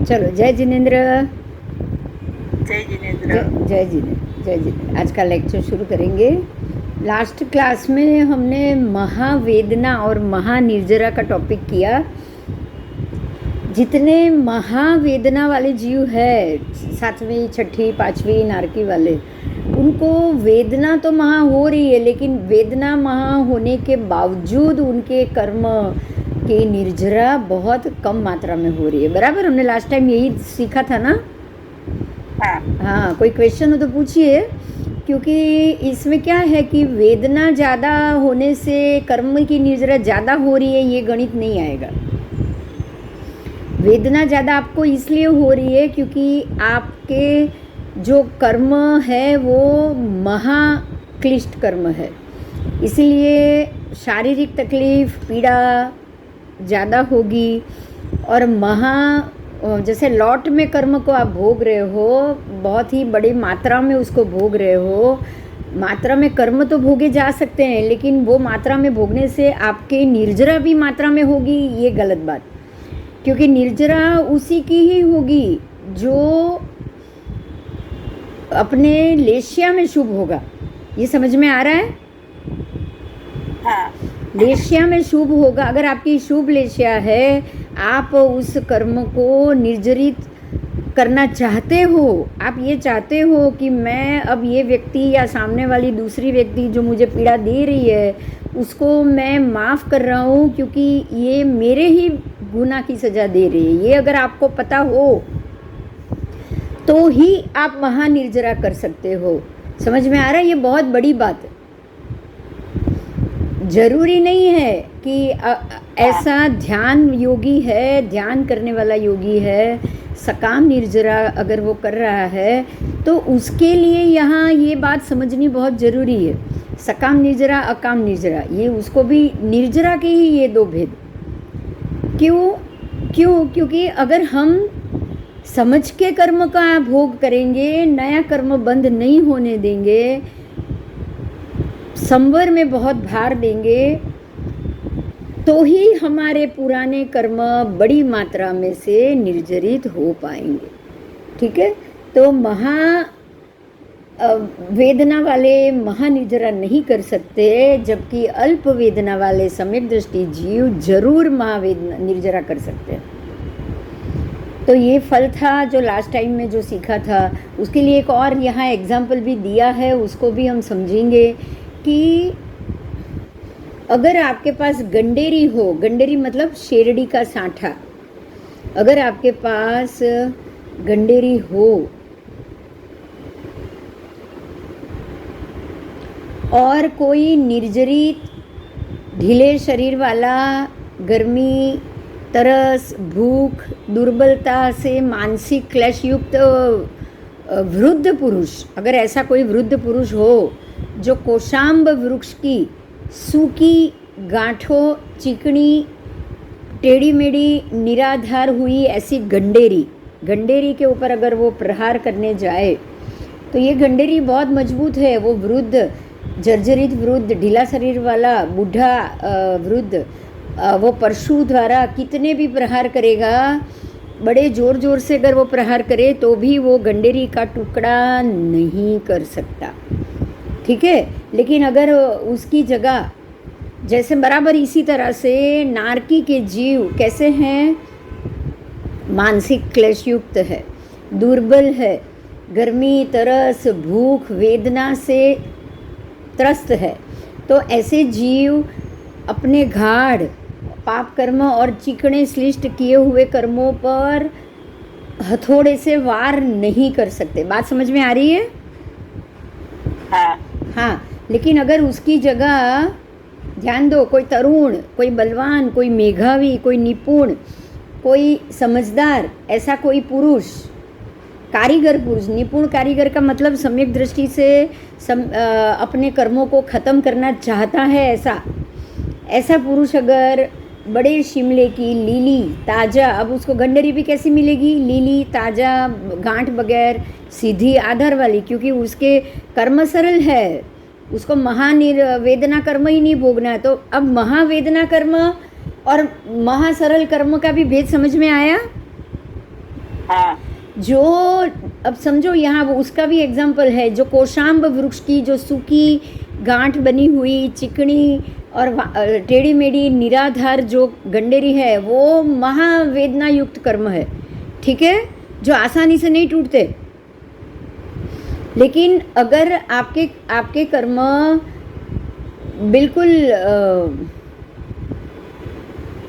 चलो, जय जिनेन्द्र। जय जिनेन्द्र। जय जिनेन्द्र, जय जिनेन्द्र। आज का लेक्चर शुरू करेंगे। लास्ट क्लास में हमने महावेदना और महानिर्जरा का टॉपिक किया। जितने महावेदना वाले जीव है, 7वीं 6ठी 5वीं नारकी वाले, उनको वेदना तो महा हो रही है, लेकिन वेदना महा होने के बावजूद उनके कर्म की निर्जरा बहुत कम मात्रा में हो रही है। बराबर, हमने लास्ट टाइम यही सीखा था ना। हाँ, कोई क्वेश्चन हो तो पूछिए, क्योंकि इसमें क्या है कि वेदना ज़्यादा होने से कर्म की निर्जरा ज़्यादा हो रही है, ये गणित नहीं आएगा। वेदना ज़्यादा आपको इसलिए हो रही है क्योंकि आपके जो कर्म है वो महाक्लिष्ट कर्म है, इसलिए शारीरिक तकलीफ पीड़ा ज़्यादा होगी। और जैसे लॉट में कर्म को आप भोग रहे हो, बहुत ही बड़ी मात्रा में उसको भोग रहे हो। मात्रा में कर्म तो भोगे जा सकते हैं, लेकिन वो मात्रा में भोगने से आपके निर्जरा भी मात्रा में होगी, ये गलत बात। क्योंकि निर्जरा उसी की ही होगी जो अपने लेश्या में शुभ होगा। ये समझ में आ रहा है? हाँ। लेश्या में शुभ होगा। अगर आपकी शुभ लेश्या है, आप उस कर्म को निर्जरित करना चाहते हो, आप ये चाहते हो कि मैं अब ये व्यक्ति या सामने वाली दूसरी व्यक्ति जो मुझे पीड़ा दे रही है उसको मैं माफ़ कर रहा हूँ, क्योंकि ये मेरे ही गुनाह की सज़ा दे रही है। ये अगर आपको पता हो तो ही आप महानिर्जरा कर सकते हो। समझ में आ रहा है? ये बहुत बड़ी बात है। जरूरी नहीं है कि ऐसा ध्यान योगी है, ध्यान करने वाला योगी है, सकाम निर्जरा अगर वो कर रहा है तो उसके लिए यहाँ ये बात समझनी बहुत ज़रूरी है। सकाम निर्जरा, अकाम निर्जरा, ये उसको भी निर्जरा के ही ये दो भेद। क्योंकि अगर हम समझ के कर्म का भोग करेंगे, नया कर्म बंद नहीं होने देंगे, संवर में बहुत भार देंगे, तो ही हमारे पुराने कर्म बड़ी मात्रा में से निर्जरित हो पाएंगे। ठीक है? तो वेदना वाले महानिर्जरा नहीं कर सकते, जबकि अल्प वेदना वाले सम्यक दृष्टि जीव जरूर महावेदना निर्जरा कर सकते हैं। तो ये फल था जो लास्ट टाइम में जो सीखा था। उसके लिए एक और यहाँ एग्जाम्पल भी दिया है, उसको भी हम समझेंगे कि अगर आपके पास गंडेरी हो, गंडेरी मतलब शेरड़ी का सांठा, अगर आपके पास गंडेरी हो और कोई निर्जरित ढीले शरीर वाला, गर्मी, तरस, भूख, दुर्बलता से मानसिक क्लेश युक्त वृद्ध पुरुष, अगर ऐसा कोई वृद्ध पुरुष हो जो कोशाम्ब वृक्ष की सूखी गांठों, चिकनी, टेढ़ी मेढ़ी, निराधार हुई ऐसी गंडेरी के ऊपर अगर वो प्रहार करने जाए तो ये गंडेरी बहुत मजबूत है। वो वृद्ध, जर्जरित वृद्ध, ढीला शरीर वाला बूढ़ा वृद्ध, वो परशु द्वारा कितने भी प्रहार करेगा, बड़े ज़ोर ज़ोर से अगर वो प्रहार करे तो भी वो गंडेरी का टुकड़ा नहीं कर सकता। ठीक है? लेकिन अगर उसकी जगह, जैसे बराबर इसी तरह से नारकी के जीव कैसे हैं, मानसिक क्लेशयुक्त है, दुर्बल है, गर्मी, तरस, भूख, वेदना से त्रस्त है, तो ऐसे जीव अपने गाढ़ पाप कर्म और चिकने श्लिष्ट किए हुए कर्मों पर हथौड़े से वार नहीं कर सकते। बात समझ में आ रही है? हाँ। लेकिन अगर उसकी जगह, ध्यान दो, कोई तरुण, कोई बलवान, कोई मेधावी, कोई निपुण, कोई समझदार, ऐसा कोई पुरुष, कारीगर पुरुष, निपुण कारीगर का मतलब सम्यक दृष्टि से अपने कर्मों को ख़त्म करना चाहता है, ऐसा पुरुष अगर बड़े शिमले की लीली ताज़ा, अब उसको गंडरी भी कैसी मिलेगी? लीली ताज़ा, गांठ बगैर, सीधी आधार वाली, क्योंकि उसके कर्म सरल है, उसको वेदना कर्म ही नहीं भोगना है। तो अब महावेदना कर्म और महासरल कर्म का भी भेद समझ में आया? हाँ जो अब समझो यहाँ वो उसका भी एग्जाम्पल है, जो कोशाम्ब वृक्ष की जो सूखी गांठ बनी हुई चिकनी और टेढ़ी मेढ़ी निराधार जो गंडेरी है, वो महावेदना युक्त कर्म है, ठीक है, जो आसानी से नहीं टूटते। लेकिन अगर आपके आपके कर्म बिल्कुल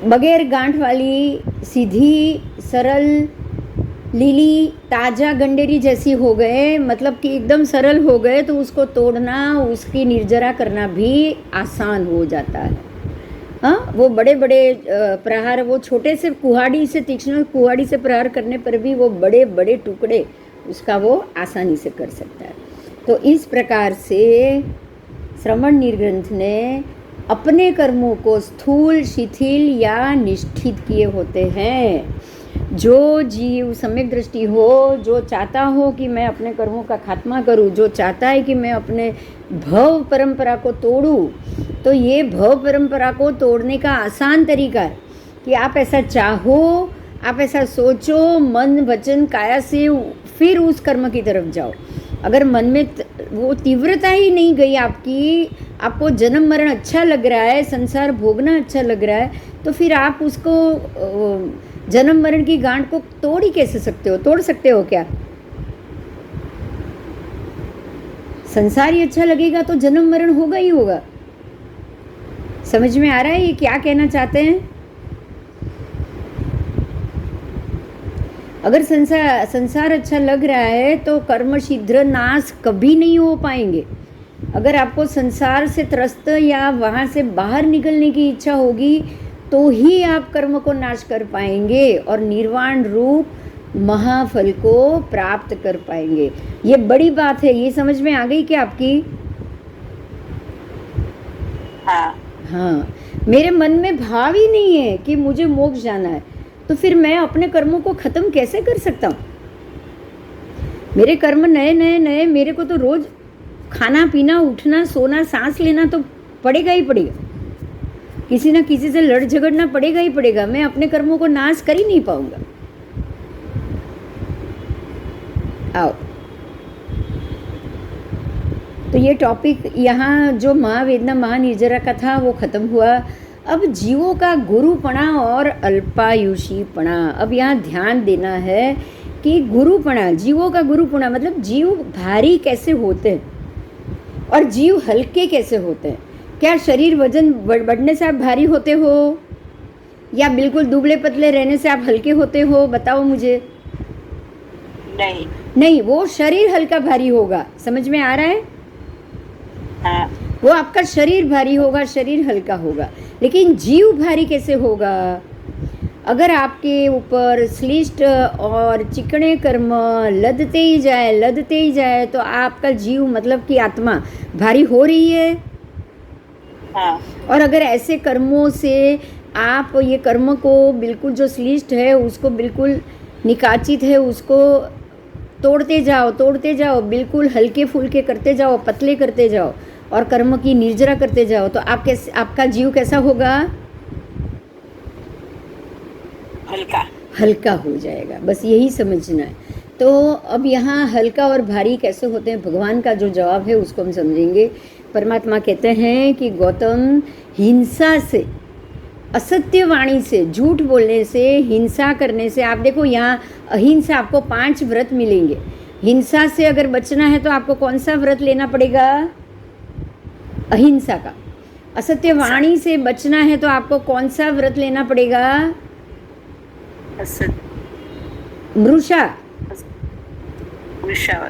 बगैर गांठ वाली सीधी सरल लीली ताज़ा गंडेरी जैसी हो गए, मतलब कि एकदम सरल हो गए, तो उसको तोड़ना, उसकी निर्जरा करना भी आसान हो जाता है। हाँ, वो बड़े बड़े प्रहार, वो छोटे से कुहाड़ी से, तीक्ष्ण कुहाड़ी से प्रहार करने पर भी वो बड़े बड़े टुकड़े उसका वो आसानी से कर सकता है। तो इस प्रकार से श्रवण निर्ग्रंथ ने अपने कर्मों को स्थूल, शिथिल या निष्ठित किए होते हैं। जो जीव सम्यक दृष्टि हो, जो चाहता हो कि मैं अपने कर्मों का खात्मा करूं, जो चाहता है कि मैं अपने भव परंपरा को तोड़ूं, तो ये भव परंपरा को तोड़ने का आसान तरीका है कि आप ऐसा चाहो, आप ऐसा सोचो, मन वचन काया से फिर उस कर्म की तरफ जाओ। अगर मन में वो तीव्रता ही नहीं गई आपकी, आपको जन्म मरण अच्छा लग रहा है, संसार भोगना अच्छा लग रहा है, तो फिर आप उसको जन्म मरण की गांठ को तोड़ ही कैसे सकते हो? तोड़ सकते हो क्या? संसार ही अच्छा लगेगा तो जन्म मरण होगा ही होगा। समझ में आ रहा है ये क्या कहना चाहते हैं? अगर संसार अच्छा लग रहा है तो कर्म शीघ्र नाश कभी नहीं हो पाएंगे। अगर आपको संसार से त्रस्त या वहाँ से बाहर निकलने की इच्छा होगी तो ही आप कर्म को नाश कर पाएंगे और निर्वाण रूप महाफल को प्राप्त कर पाएंगे। ये बड़ी बात है। ये समझ में आ गई क्या आपकी? हाँ, मेरे मन में भाव ही नहीं है कि मुझे मोक्ष जाना है, तो फिर मैं अपने कर्मों को खत्म कैसे कर सकता हूँ? मेरे कर्म नए नए नए, मेरे को तो रोज खाना पीना, उठना, सोना, सांस लेना तो पड़ेगा ही पड़ेगा। किसी ना किसी से लड़ झगड़ना पड़ेगा ही पड़ेगा। मैं अपने कर्मों को नाश कर ही नहीं पाऊंगा। आओ, तो ये टॉपिक यहाँ जो महावेदना महानिर्जरा का था वो खत्म हुआ। अब जीवों का गुरुपणा और अल्पायुषीपणा। अब यहाँ ध्यान देना है कि गुरुपणा, जीवों का गुरुपणा मतलब जीव भारी कैसे होते हैं और जीव हल्के कैसे होते हैं। क्या शरीर वजन बढ़ने से आप भारी होते हो या बिल्कुल दुबले पतले रहने से आप हल्के होते हो? बताओ मुझे। नहीं, वो शरीर हल्का भारी होगा। समझ में आ रहा है? हाँ। वो आपका शरीर भारी होगा, शरीर हल्का होगा। लेकिन जीव भारी कैसे होगा? अगर आपके ऊपर श्लिष्ट और चिकने कर्म लदते ही जाए तो आपका जीव मतलब कि आत्मा भारी हो रही है। हाँ। और अगर ऐसे कर्मों से आप ये कर्म को बिल्कुल जो श्लिष्ट है उसको बिल्कुल निकाचित है उसको तोड़ते जाओ, बिल्कुल हल्के फुल्के करते जाओ, पतले करते जाओ और कर्म की निर्जरा करते जाओ, तो आपका जीव कैसा होगा? हल्का हो जाएगा। बस यही समझना है। तो अब यहाँ हल्का और भारी कैसे होते हैं, भगवान का जो जवाब है उसको हम समझेंगे। परमात्मा कहते हैं कि गौतम, हिंसा से, असत्य वाणी से, झूठ बोलने से, हिंसा करने से, आप देखो यहाँ अहिंसा, आपको 5 व्रत मिलेंगे। हिंसा से अगर बचना है तो आपको कौन सा व्रत लेना पड़ेगा? अहिंसा का। असत्य वाणी से बचना है तो आपको कौन सा व्रत लेना पड़ेगा? मृषा।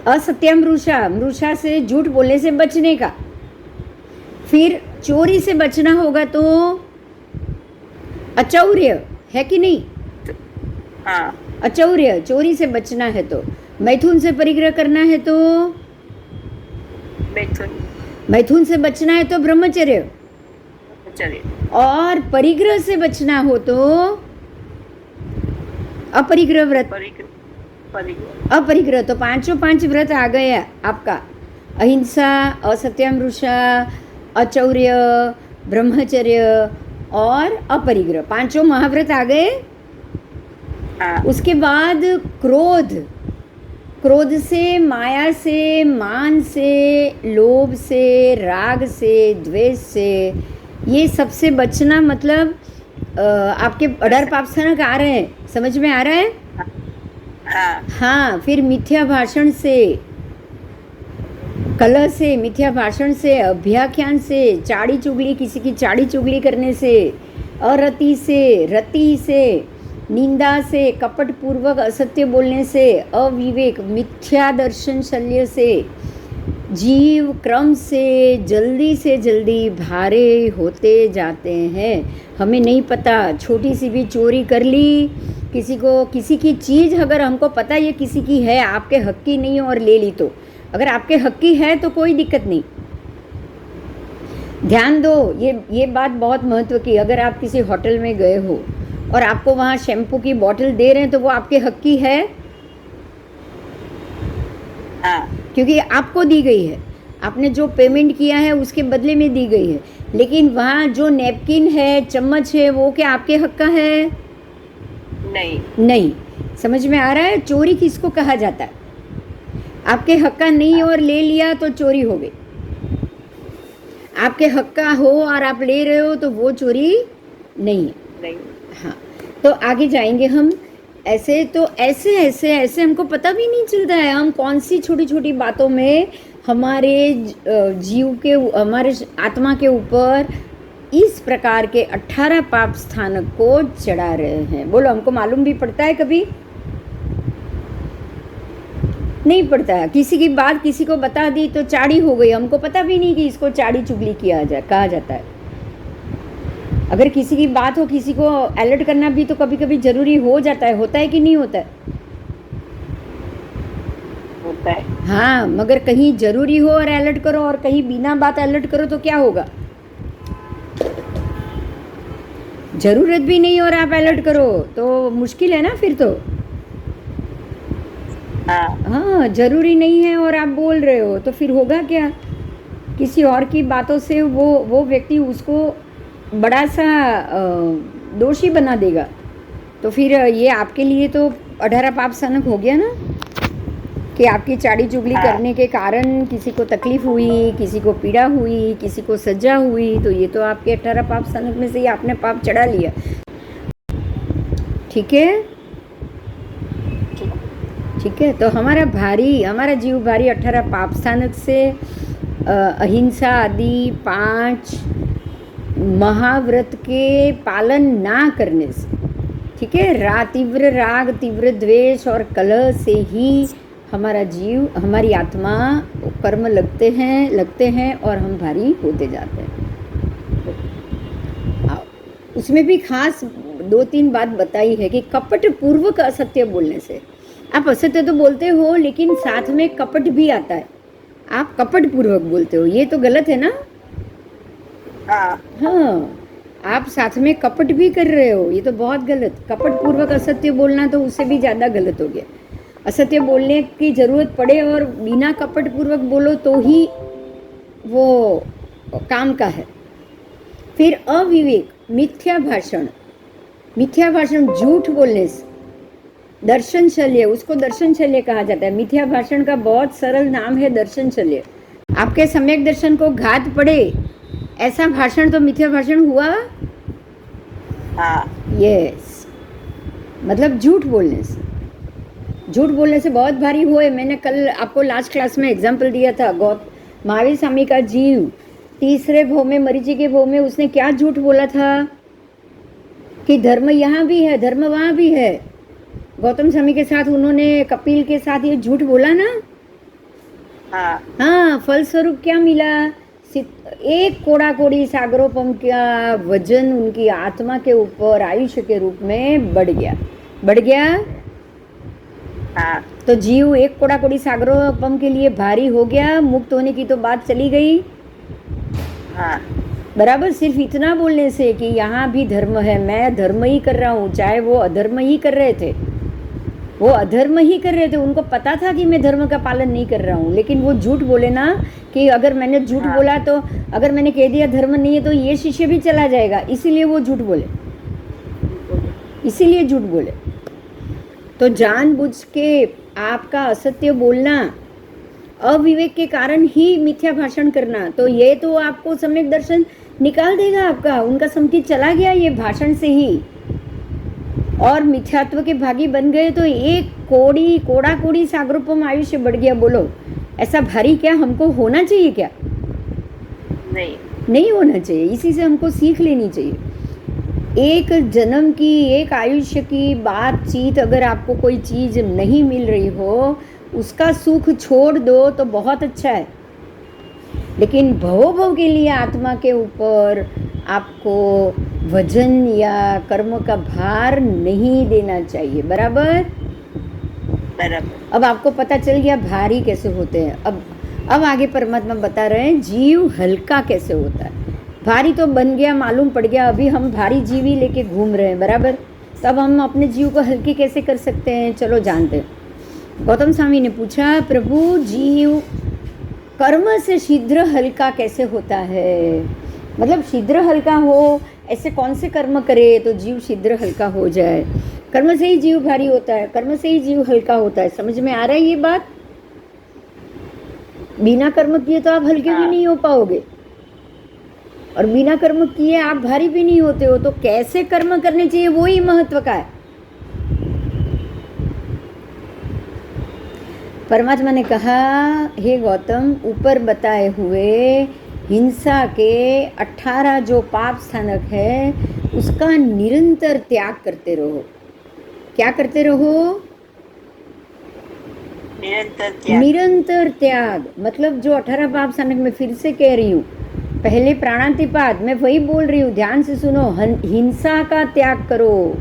असत्यामृषा, मृषा से झूठ बोलने से बचने का। फिर चोरी से बचना होगा तो अचौर्य, है कि नहीं? हाँ। अचौर्य, चोरी से बचना है तो। मैथुन से परिग्रह करना है तो मैथुन से बचना है तो ब्रह्मचर्य। और परिग्रह से बचना हो तो अपरिग्रह व्रत। अपरिग्रह तो 5 व्रत आ गया आपका। अहिंसा, असत्यामृषा, अचौर्य, ब्रह्मचर्य और अपरिग्रह, 5 महाव्रत आ गए। हाँ उसके बाद क्रोध, क्रोध से, माया से, मान से, लोभ से, राग से, द्वेष से, ये सबसे बचना। मतलब आपके 18 पाप स्थानक आ रहे हैं, समझ में आ रहा है? हाँ हाँ। फिर मिथ्या भाषण से, कलह से, मिथ्या भाषण से, अभ्याख्यान से, चाड़ी चुगली, किसी की चाड़ी चुगली करने से, अरति से, रति से, निंदा से, कपट पूर्वक असत्य बोलने से, अविवेक, मिथ्या दर्शन शल्य से, जीव क्रम से जल्दी भारे होते जाते हैं। हमें नहीं पता, छोटी सी भी चोरी कर ली, किसी को, किसी की चीज़ अगर हमको पता ये किसी की है, आपके हक की नहीं और ले ली, तो अगर आपके हक की है तो कोई दिक्कत नहीं। ध्यान दो, ये बात बहुत महत्व की। अगर आप किसी होटल में गए हो और आपको वहाँ शैम्पू की बोतल दे रहे हैं तो वो आपके हक की है, हाँ क्योंकि आपको दी गई है, आपने जो पेमेंट किया है उसके बदले में दी गई है। लेकिन वहाँ जो नैपकिन है, चम्मच है, वो क्या आपके हक का है? नहीं नहीं। समझ में आ रहा है? चोरी किसको कहा जाता है? आपके हक का नहीं और ले लिया तो चोरी हो गई। आपके हक का हो और आप ले रहे हो तो वो चोरी नहीं है। नहीं हाँ, तो आगे जाएंगे हम। ऐसे तो ऐसे हमको पता भी नहीं चलता है हम कौन सी छोटी छोटी बातों में हमारे जीव के, हमारे आत्मा के ऊपर इस प्रकार के 18 पाप स्थानक को चढ़ा रहे हैं। बोलो, हमको मालूम भी पड़ता है? कभी नहीं पड़ता है। किसी की बात किसी को बता दी तो चाड़ी हो गई, हमको पता भी नहीं कि इसको चाड़ी चुगली कहा जाता है। अगर किसी की बात हो, किसी को अलर्ट करना भी तो कभी कभी जरूरी हो जाता है। होता है कि नहीं होता है? होता है। हाँ, मगर कहीं जरूरी हो और अलर्ट करो और कहीं बिना बात अलर्ट करो तो क्या होगा? जरूरत भी नहीं और आप अलर्ट करो तो मुश्किल है ना फिर तो। हाँ, जरूरी नहीं है और आप बोल रहे हो तो फिर होगा क्या? किसी और की बातों से वो व्यक्ति उसको बड़ा सा दोषी बना देगा, तो फिर ये आपके लिए तो 18 पाप स्थानक हो गया ना, कि आपकी चाड़ी चुगली करने के कारण किसी को तकलीफ हुई, किसी को पीड़ा हुई, किसी को सजा हुई, तो ये तो आपके 18 पाप स्थानक में से ही आपने पाप चढ़ा लिया। ठीक है, ठीक है। तो हमारा जीव भारी 18 पाप स्थानक से, अहिंसा आदि 5 महाव्रत के पालन ना करने से, ठीक है, तीव्र राग, तीव्र द्वेष और कलह से ही हमारा जीव, हमारी आत्मा कर्म लगते हैं और हम भारी होते जाते हैं। उसमें भी खास 2-3 बात बताई है कि कपट पूर्वक असत्य बोलने से, आप असत्य तो बोलते हो लेकिन साथ में कपट भी आता है, आप कपट पूर्वक बोलते हो, ये तो गलत है ना? हाँ, आप साथ में कपट भी कर रहे हो, ये तो बहुत गलत। कपट पूर्वक असत्य बोलना तो उससे भी ज़्यादा गलत हो गया। असत्य बोलने की ज़रूरत पड़े और बिना कपट पूर्वक बोलो तो ही वो काम का है। फिर अविवेक, मिथ्या भाषण, झूठ बोलने से, दर्शन शल्य, उसको दर्शन शल्य कहा जाता है। मिथ्या भाषण का बहुत सरल नाम है दर्शन शल्य। आपके सम्यक दर्शन को घात पड़े ऐसा भाषण तो मिथ्या भाषण हुआ। यस, मतलब झूठ बोलने से बहुत भारी हुए। मैंने कल आपको लास्ट क्लास में एग्जाम्पल दिया था, महावीर स्वामी का जीव 3रे भव में, मरीचि के भव में, उसने क्या झूठ बोला था कि धर्म यहाँ भी है, धर्म वहाँ भी है। गौतम स्वामी के साथ उन्होंने, कपिल के साथ ये झूठ बोला ना। हाँ, फलस्वरूप क्या मिला? एक कोड़ा कोड़ी सागरोपम का वजन उनकी आत्मा के ऊपर आयुष्य के रूप में बढ़ गया। तो जीव एक कोड़ा कोड़ी सागरोपम के लिए भारी हो गया, मुक्त होने की तो बात चली गई। बराबर, सिर्फ इतना बोलने से कि यहाँ भी धर्म है, मैं धर्म ही कर रहा हूँ, चाहे वो अधर्म ही कर रहे थे, उनको पता था कि मैं धर्म का पालन नहीं कर रहा हूँ, लेकिन वो झूठ बोले ना कि अगर मैंने झूठ बोला तो, अगर मैंने कह दिया धर्म नहीं है तो ये शिष्य भी चला जाएगा, इसीलिए वो झूठ बोले, तो जानबूझ के आपका असत्य बोलना, अविवेक के कारण ही मिथ्या भाषण करना, तो ये तो आपको सम्यक दर्शन निकाल देगा आपका। उनका संकेत चला गया ये भाषण से ही, और मिथ्यात्व के भागी बन गए तो एक कोड़ा कोड़ी सागरोपम आयुष्य बढ़ गया। बोलो ऐसा भारी क्या हमको होना चाहिए क्या? नहीं होना चाहिए। इसी से हमको सीख लेनी चाहिए। एक जन्म की, एक आयुष्य की बातचीत, अगर आपको कोई चीज़ नहीं मिल रही हो, उसका सुख छोड़ दो तो बहुत अच्छा है, लेकिन भव के लिए आत्मा के ऊपर आपको वजन या कर्म का भार नहीं देना चाहिए। बराबर। अब आपको पता चल गया भारी कैसे होते हैं। अब आगे परमात्मा बता रहे हैं जीव हल्का कैसे होता है। भारी तो बन गया, मालूम पड़ गया, अभी हम भारी जीव ही लेके घूम रहे हैं। बराबर। तब हम अपने जीव को हल्के कैसे कर सकते हैं, चलो जानते हैं। गौतम स्वामी ने पूछा, प्रभु जीव कर्म से शीघ्र हल्का कैसे होता है? मतलब शीघ्र हल्का हो, ऐसे कौन से कर्म करे तो जीव शीघ्र हल्का हो जाए? कर्म से ही जीव भारी होता है, कर्म से ही जीव हल्का होता है। समझ में आ रहा है ये बात? बिना कर्म किए तो आप हल्के भी नहीं हो पाओगे, और बिना कर्म किए आप भारी भी नहीं होते हो। तो कैसे कर्म करने चाहिए वो ही महत्व का है। परमात्मा ने कहा, हे गौतम, ऊपर बताए हुए हिंसा के 18 जो पाप स्थानक है उसका निरंतर त्याग करते रहो। क्या करते रहो? निरंतर त्याग। मतलब जो 18 पाप स्थानक में फिर से कह रही हूँ, पहले प्राणातिपात, मैं वही बोल रही हूँ, ध्यान से सुनो। हिंसा का त्याग करो,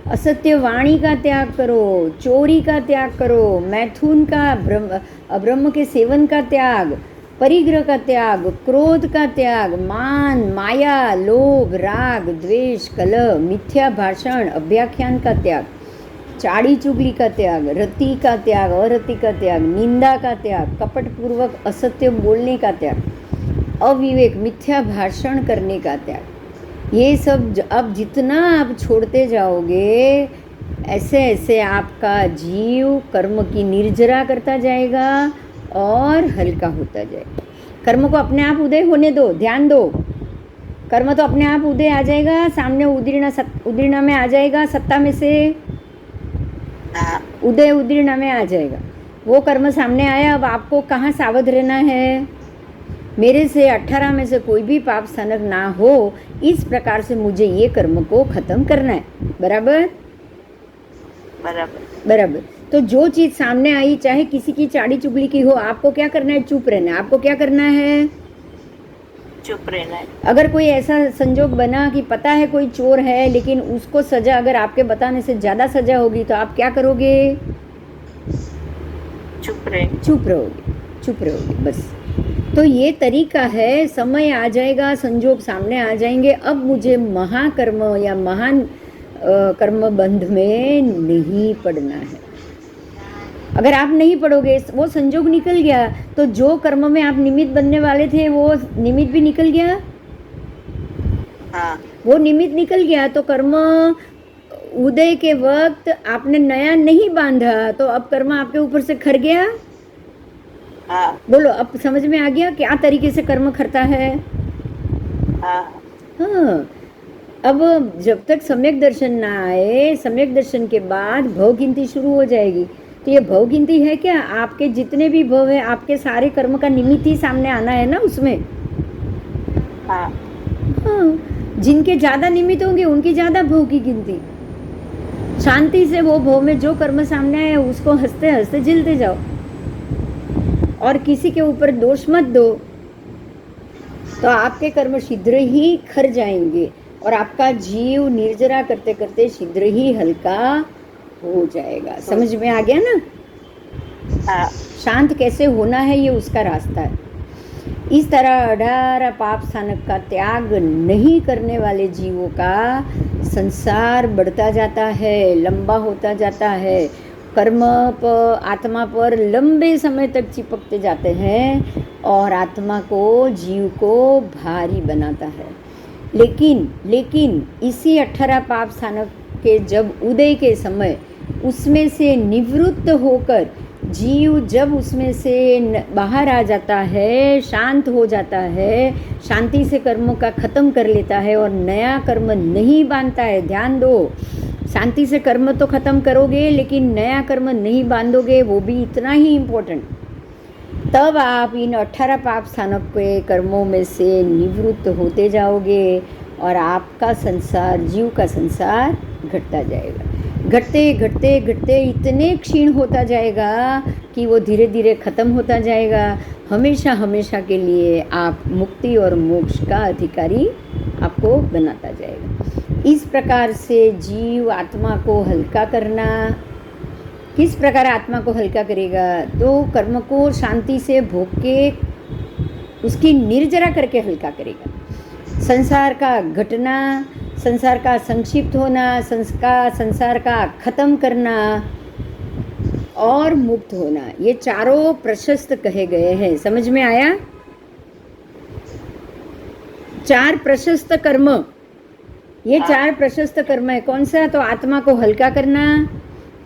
असत्य वाणी का त्याग करो, चोरी का त्याग करो, मैथुन का, अब्रह्म के सेवन का त्याग, परिग्रह का त्याग, क्रोध का त्याग, मान, माया, लोभ, राग, द्वेष, कलह, मिथ्या भाषण, अभ्याख्यान का त्याग, चाड़ी चुगली का त्याग, रति का त्याग, अरति का त्याग, निंदा का त्याग, कपटपूर्वक असत्य बोलने का त्याग, अविवेक मिथ्या भाषण करने का त्याग। ये सब अब जितना आप छोड़ते जाओगे, ऐसे ऐसे आपका जीव कर्म की निर्जरा करता जाएगा और हल्का होता जाएगा। कर्म को अपने आप उदय होने दो, ध्यान दो। कर्म तो अपने आप उदय आ जाएगा, सामने उदीर्णा में आ जाएगा, सत्ता में से उदय उदीर्णा में आ जाएगा। वो कर्म सामने आया। अब आपको कहाँ सावध रहना है? मेरे से 18 में से कोई भी पाप स्थानक ना हो, इस प्रकार से मुझे ये कर्म को खत्म करना है। बराबर। तो जो चीज़ सामने आई, चाहे किसी की चाड़ी चुगली की हो, आपको क्या करना है? चुप रहना है। आपको क्या करना है? चुप रहना है। अगर कोई ऐसा संजोग बना कि पता है कोई चोर है, लेकिन उसको सजा अगर आपके बताने से ज़्यादा सजा होगी, तो आप क्या करोगे? चुप रहोगे बस। तो ये तरीका है। समय आ जाएगा, संजोग सामने आ जाएंगे, अब मुझे महाकर्म या महान कर्म बंध में नहीं पड़ना है। अगर आप नहीं पड़ोगे, वो संजोग निकल गया, तो जो कर्म में आप निमित्त बनने वाले थे वो निमित्त भी निकल गया। वो निमित्त निकल गया, तो कर्म उदय के वक्त आपने नया नहीं बांधा, तो अब कर्म आपके ऊपर से खर गया। बोलो, अब समझ में आ गया क्या तरीके से कर्म करता है? हाँ। अब जब तक सम्यक दर्शन ना आए, सम्यक दर्शन के बाद भव गिनती शुरू हो जाएगी। तो ये भव गिनती है क्या? आपके जितने भी भव है, आपके सारे कर्म का निमित्त ही सामने आना है ना उसमें। हाँ। जिनके ज़्यादा निमित्त होंगे उनकी ज़्यादा भव की गिनती। शांति से वो भव में जो कर्म सामने आए उसको हंसते हंसते झेलते जाओ, और किसी के ऊपर दोष मत दो, तो आपके कर्म शीघ्र ही खर जाएंगे और आपका जीव निर्जरा करते करते शीघ्र ही हल्का हो जाएगा। समझ में आ गया ना? शांत कैसे होना है, ये उसका रास्ता है। इस तरह 18 पाप स्थानक का त्याग नहीं करने वाले जीवों का संसार बढ़ता जाता है, लंबा होता जाता है, कर्म पर, आत्मा पर लंबे समय तक चिपकते जाते हैं और आत्मा को, जीव को भारी बनाता है। लेकिन इसी 18 पाप स्थानक के जब उदय के समय उसमें से निवृत्त होकर जीव जब उसमें से बाहर आ जाता है, शांत हो जाता है, शांति से कर्मों का ख़त्म कर लेता है और नया कर्म नहीं बांधता है। ध्यान दो, शांति से कर्म तो ख़त्म करोगे लेकिन नया कर्म नहीं बांधोगे, वो भी इतना ही इम्पोर्टेंट। तब आप इन 18 पाप स्थानक के कर्मों में से निवृत्त होते जाओगे और आपका संसार, जीव का संसार घटता जाएगा। घटते घटते घटते इतने क्षीण होता जाएगा कि वो धीरे धीरे ख़त्म होता जाएगा। हमेशा हमेशा के लिए आप मुक्ति और मोक्ष का अधिकारी आपको बनाता जाएगा। इस प्रकार से जीव आत्मा को हल्का करना, किस प्रकार आत्मा को हल्का करेगा? तो कर्म को शांति से भोग के उसकी निर्जरा करके हल्का करेगा। संसार का घटना, संसार का संक्षिप्त होना, संसार का ख़त्म करना और मुक्त होना, ये चारों प्रशस्त कहे गए हैं। समझ में आया? 4 प्रशस्त कर्म, ये 4 प्रशस्त कर्म है। कौन सा? तो आत्मा को हल्का करना,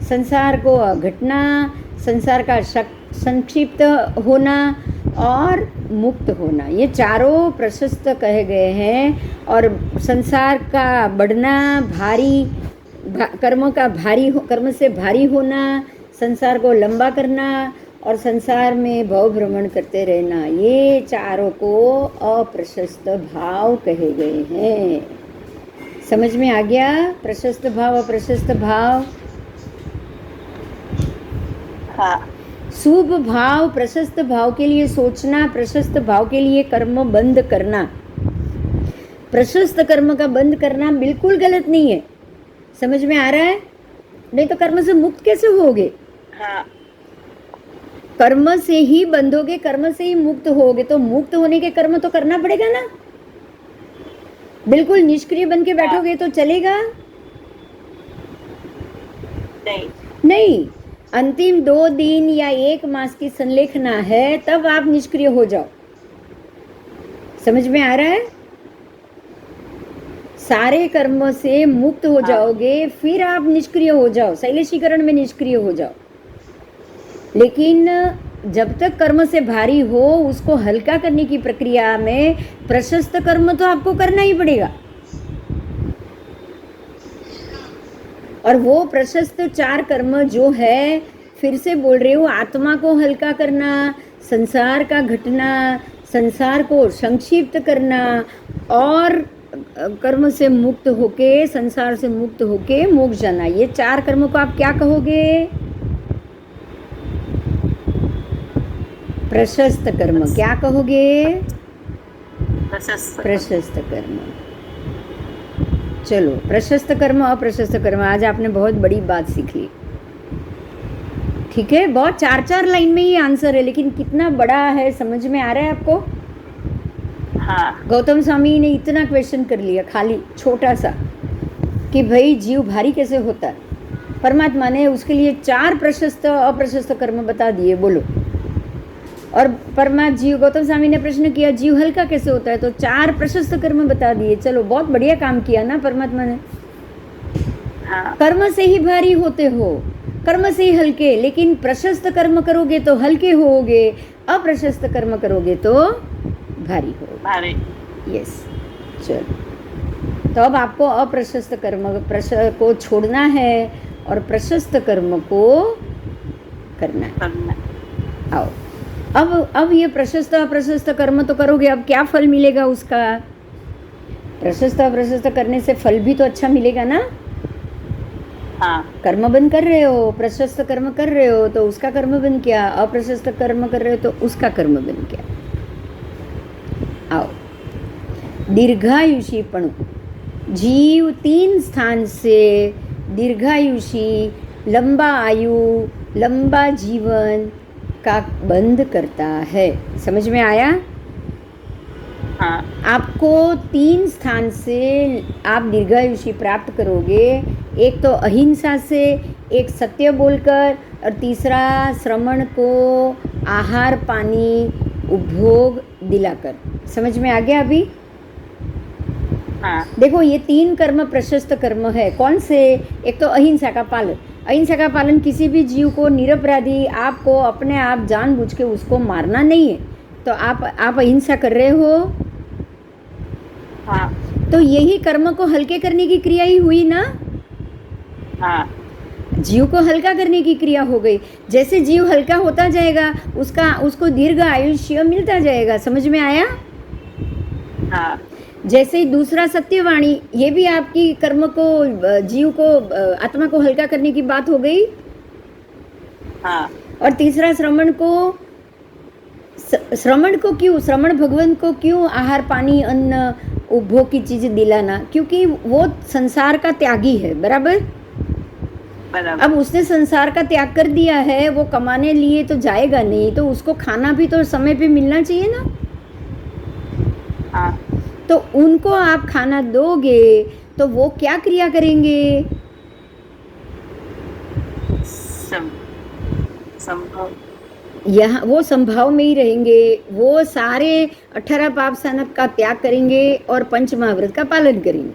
संसार को घटना, संसार का संक्षिप्त होना और मुक्त होना, ये चारों प्रशस्त कहे गए हैं। और संसार का बढ़ना, भारी कर्मों का कर्म से भारी होना, संसार को लंबा करना और संसार में भव भ्रमण करते रहना, ये चारों को अप्रशस्त भाव कहे गए हैं। समझ में आ गया? प्रशस्त भाव, अप्रशस्त भाव। हाँ। शुभ भाव, प्रशस्त भाव के लिए सोचना, प्रशस्त भाव के लिए कर्म बंद करना। प्रशस्त कर्म का बंद करना बिल्कुल गलत नहीं है। समझ में आ रहा है? नहीं तो कर्म से मुक्त कैसे होगे? हाँ। कर्म से ही बंधोगे, कर्म से ही मुक्त होगे, तो मुक्त होने के कर्म तो करना पड़ेगा ना। बिल्कुल निष्क्रिय बन के बैठोगे तो चलेगा नहीं। अंतिम 2 दिन या 1 मास की संलेखना है, तब आप निष्क्रिय हो जाओ। समझ में आ रहा है? सारे कर्म से मुक्त हो जाओगे, फिर आप निष्क्रिय हो जाओ, शैलेशीकरण में निष्क्रिय हो जाओ। लेकिन जब तक कर्म से भारी हो, उसको हल्का करने की प्रक्रिया में प्रशस्त कर्म तो आपको करना ही पड़ेगा। और वो प्रशस्त 4 कर्म जो है, फिर से बोल रही हूँ, आत्मा को हल्का करना, संसार का घटना, संसार को संक्षिप्त करना और कर्म से मुक्त होके, संसार से मुक्त होके मोक्ष जाना, ये 4 कर्मों को आप क्या कहोगे? प्रशस्त कर्म। क्या कहोगे? प्रशस्त कर्म। चलो, प्रशस्त कर्म, अप्रशस्त कर्म, आज आपने बहुत बड़ी बात सीख ली। ठीक है, बहुत 4-4 लाइन में ही आंसर है, लेकिन कितना बड़ा है, समझ में आ रहा है आपको? हाँ। गौतम स्वामी ने इतना क्वेश्चन कर लिया, खाली छोटा सा, कि भाई जीव भारी कैसे होता है। परमात्मा ने उसके लिए 4 प्रशस्त अप्रशस्त कर्म बता दिए। बोलो। और गौतम स्वामी ने प्रश्न किया, जीव हल्का कैसे होता है? तो 4 प्रशस्त कर्म बता दिए। चलो, बहुत बढ़िया काम किया ना परमात्मा ने। हाँ। कर्म से ही भारी होते हो, कर्म से ही हल्के, लेकिन प्रशस्त कर्म करोगे तो हल्के होगे, अप्रशस्त कर्म करोगे तो भारी होगे। यस। चलो, तो अब आपको अप्रशस्त कर्म को छोड़ना है और प्रशस्त कर्म को करना है। आओ, अब ये प्रशस्त अप्रशस्त कर्म तो करोगे, अब क्या फल मिलेगा उसका? प्रशस्त अप्रशस्त करने से फल भी तो अच्छा मिलेगा ना। हाँ। कर्म बंद कर रहे हो, प्रशस्त कर्म कर रहे हो तो उसका कर्म बंद किया, अप्रशस्त कर्म कर रहे हो तो उसका कर्म बंद किया। आओ, दीर्घायुषीपणु। जीव 3 स्थान से दीर्घायुषी, लंबा आयु, लंबा जीवन का बंद करता है। समझ में आया? हाँ। आपको 3 स्थान से आप दीर्घायुषी प्राप्त करोगे। एक तो अहिंसा से, एक सत्य बोलकर, और तीसरा श्रमण को आहार पानी उपभोग दिलाकर। समझ में आ गया अभी? हाँ। देखो, ये 3 कर्म प्रशस्त कर्म है। कौन से? एक तो अहिंसा का पालन, अहिंसा का पालन किसी भी जीव को निरपराधी आपको अपने आप जानबूझ के उसको मारना नहीं है। तो आप अहिंसा कर रहे हो, हाँ तो यही कर्म को हल्के करने की क्रिया ही हुई ना। हाँ जीव को हल्का करने की क्रिया हो गई। जैसे जीव हल्का होता जाएगा उसको दीर्घ आयुष्य मिलता जाएगा। समझ में आया? हाँ जैसे ही दूसरा सत्यवाणी, ये भी आपकी कर्म को, जीव को, आत्मा को हल्का करने की बात हो गई। हाँ और तीसरा श्रवण को क्यों, श्रवण भगवान को क्यों आहार पानी अन्न उपभोग की चीज दिलाना? क्योंकि वो संसार का त्यागी है, बराबर। बराबर। अब उसने संसार का त्याग कर दिया है, वो कमाने लिए तो जाएगा नहीं, तो उसको खाना भी तो समय पे मिलना चाहिए ना। हाँ तो उनको आप खाना दोगे तो वो क्या क्रिया करेंगे? संभव, यहाँ वो संभाव में ही रहेंगे। वो सारे 18 पाप सानक का त्याग करेंगे और पंच महाव्रत का पालन करेंगे।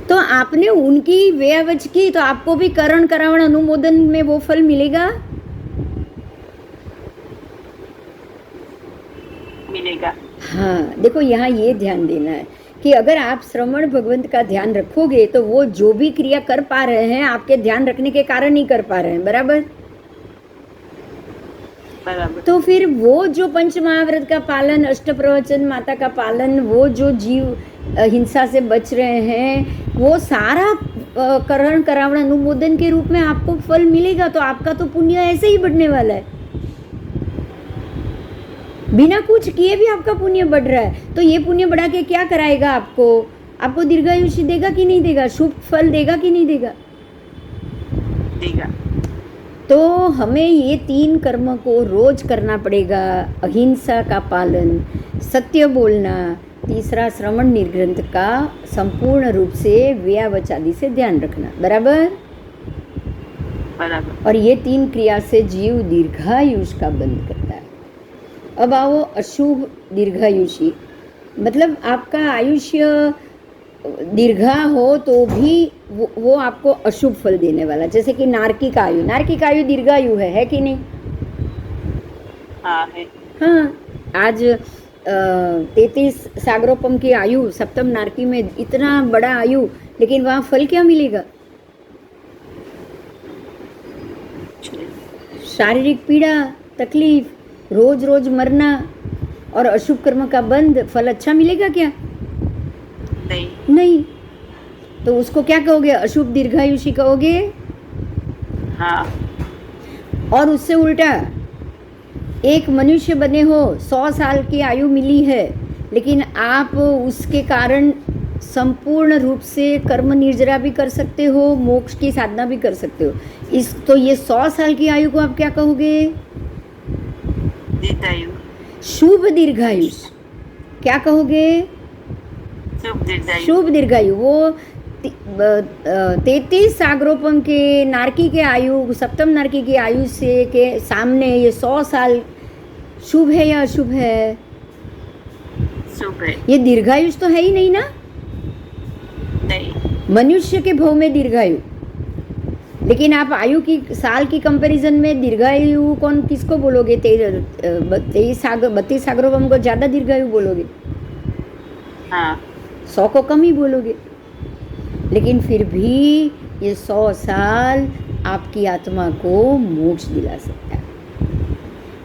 तो आपने उनकी व्यावच की, तो आपको भी करण करावण अनुमोदन में वो फल मिलेगा। मिलेगा। हाँ, देखो यहाँ ये ध्यान देना है कि अगर आप श्रवण भगवंत का ध्यान रखोगे तो वो जो भी क्रिया कर पा रहे हैं आपके ध्यान रखने के कारण ही कर पा रहे हैं, बराबर। बराबर। तो फिर वो जो पंच महाव्रत का पालन, अष्ट प्रवचन माता का पालन, वो जो जीव हिंसा से बच रहे हैं, वो सारा करण करावण अनुमोदन के रूप में आपको फल मिलेगा। तो आपका तो पुण्य ऐसे ही बढ़ने वाला है, बिना कुछ किए भी आपका पुण्य बढ़ रहा है। तो ये पुण्य बढ़ा के क्या कराएगा आपको दीर्घायुष्य देगा कि नहीं देगा? शुभ फल देगा कि नहीं देगा? देगा। तो हमें ये 3 कर्म को रोज करना पड़ेगा। अहिंसा का पालन, सत्य बोलना, तीसरा श्रवण निर्ग्रंथ का संपूर्ण रूप से व्यावचादी से ध्यान रखना, बराबर। बराबर। और ये 3 क्रिया से जीव दीर्घायुष का बंध करता है। अब आओ अशुभ दीर्घायुषी, मतलब आपका आयुष्य दीर्घा हो तो भी वो आपको अशुभ फल देने वाला। जैसे कि नारकिक आयु दीर्घायु है कि नहीं? हाँ है। हाँ, आज 33 सागरोपम की आयु, सप्तम नारकी में इतना बड़ा आयु, लेकिन वहाँ फल क्या मिलेगा? शारीरिक पीड़ा, तकलीफ, रोज रोज मरना और अशुभ कर्म का बंध। फल अच्छा मिलेगा क्या? नहीं। तो उसको क्या कहोगे? अशुभ दीर्घायुषी कहोगे। हाँ। और उससे उल्टा, एक मनुष्य बने हो, 100 साल की आयु मिली है, लेकिन आप उसके कारण संपूर्ण रूप से कर्म निर्जरा भी कर सकते हो, मोक्ष की साधना भी कर सकते हो। तो ये 100 साल की आयु को आप क्या कहोगे? दीर्घायु। शुभ दीर्घायुष। क्या कहोगे? शुभ दीर्घायु। वो 33 सागरोपम के नारकी के आयु, सप्तम नारकी की आयु से के सामने ये 100 साल शुभ है या अशुभ है? शुभ है। ये दीर्घायुष तो है ही नहीं ना। नहीं। मनुष्य के भव में दीर्घायु, लेकिन आप आयु की साल की कंपैरिजन में दीर्घायु किसको बोलोगे? 32 सागरोपम को ज़्यादा दीर्घायु बोलोगे। हाँ। 100 को कम ही बोलोगे। लेकिन फिर भी ये 100 साल आपकी आत्मा को मोक्ष दिला सकता है।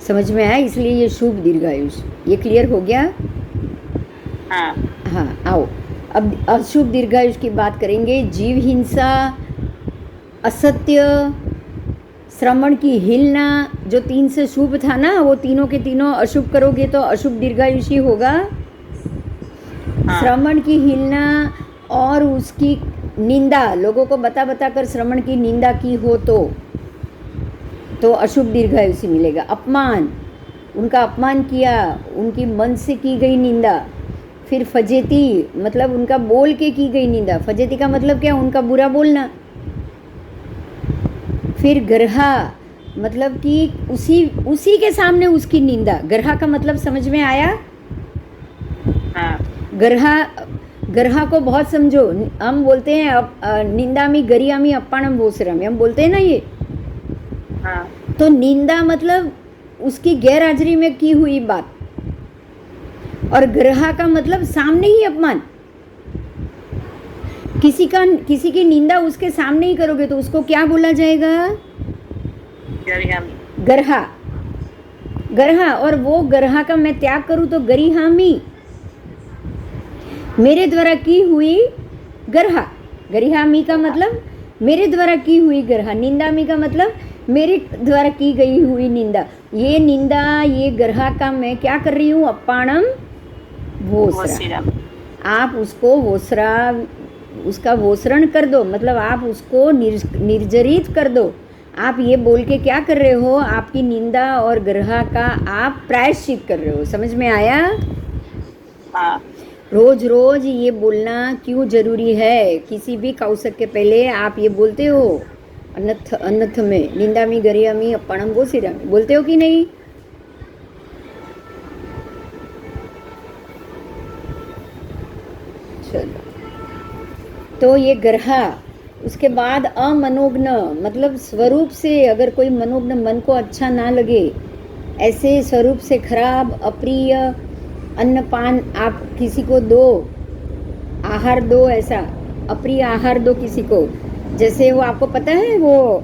समझ में आया? इसलिए ये शुभ दीर्घायुष। ये क्लियर हो गया? हाँ। हाँ, आओ अब अशुभ दीर्घायुष की बात करेंगे। जीव हिंसा, असत्य, श्रवण की हिलना, जो 3 से शुभ था ना, वो तीनों के तीनों अशुभ करोगे तो अशुभ दीर्घायुषी होगा। हाँ। श्रवण की हिलना और उसकी निंदा, लोगों को बता कर श्रवण की निंदा की हो तो अशुभ दीर्घायुषी मिलेगा। अपमान, उनका अपमान किया, उनकी मन से की गई निंदा। फिर फजेती, मतलब उनका बोल के की गई निंदा। फजेती का मतलब क्या? उनका बुरा बोलना। फिर गर्हा, मतलब कि उसी के सामने उसकी निंदा। गर्हा का मतलब समझ में आया? हाँ। गर्हा ग्रहा को बहुत समझो। हम बोलते हैं निंदामी गरियामी अप्पाणम वोसरामी, हम बोलते हैं ना ये। हाँ तो निंदा मतलब उसकी गैर हाजिरी में की हुई बात, और ग्रहा का मतलब सामने ही अपमान। किसी की निंदा उसके सामने ही करोगे तो उसको क्या बोला जाएगा? गरियामी। गर्हा। गर्हा, और वो गर्हा का मैं त्याग करूं तो गरिहामी, मेरे द्वारा की हुई गर्हा। गरिहामी का मतलब मेरे द्वारा की हुई गर्हा, निंदामी का मतलब मेरे द्वारा की गई हुई निंदा। ये निंदा, ये गर्हा का मैं क्या कर रही हूँ? अप्पाणम वोसरा। वोसिरम। आप उसको वोसरा, उसका वोसरण कर दो, मतलब आप उसको निर्जरित कर दो। आप ये बोल के क्या कर रहे हो? आपकी निंदा और ग्रहा का आप प्रायश्चित कर रहे हो। समझ में आया? हाँ रोज रोज ये बोलना क्यों जरूरी है? किसी भी कौशक के पहले आप ये बोलते हो, अनथ अनथ में निंदामी गरियामी अप्पाणम वोसिरामी, बोलते हो कि नहीं? चलो, तो ये ग्रहा। उसके बाद अमनोग्न, मतलब स्वरूप से अगर कोई मनोग्न, मन को अच्छा ना लगे, ऐसे स्वरूप से खराब अप्रिय अन्नपान आप किसी को दो, आहार दो, ऐसा अप्रिय आहार दो किसी को। जैसे वो आपको पता है, वो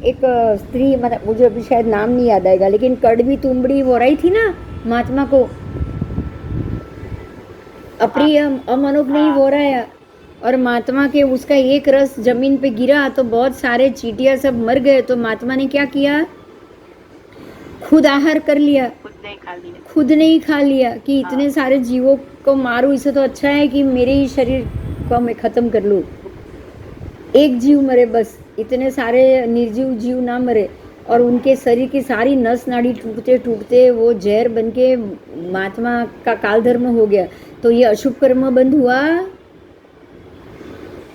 एक स्त्री, मतलब मुझे अभी शायद नाम नहीं याद आएगा, लेकिन कड़वी तुंबड़ी वो रही थी ना महात्मा को, अप्रिय अमनोग्न नहीं हो रहा है, और महात्मा के उसका एक रस जमीन पे गिरा तो बहुत सारे चींटियां सब मर गए। तो महात्मा ने क्या किया? खुद आहार कर लिया, खुद नहीं खा लिया। खुद नहीं खा लिया कि इतने सारे जीवों को मारूं, इससे तो अच्छा है कि मेरे ही शरीर को मैं खत्म कर लूं, एक जीव मरे बस, इतने सारे निर्जीव जीव ना मरे। और उनके शरीर की सारी नस नाड़ी टूटते टूटते वो जहर बन के महात्मा का काल धर्म हो गया। तो ये अशुभ कर्म बंद हुआ।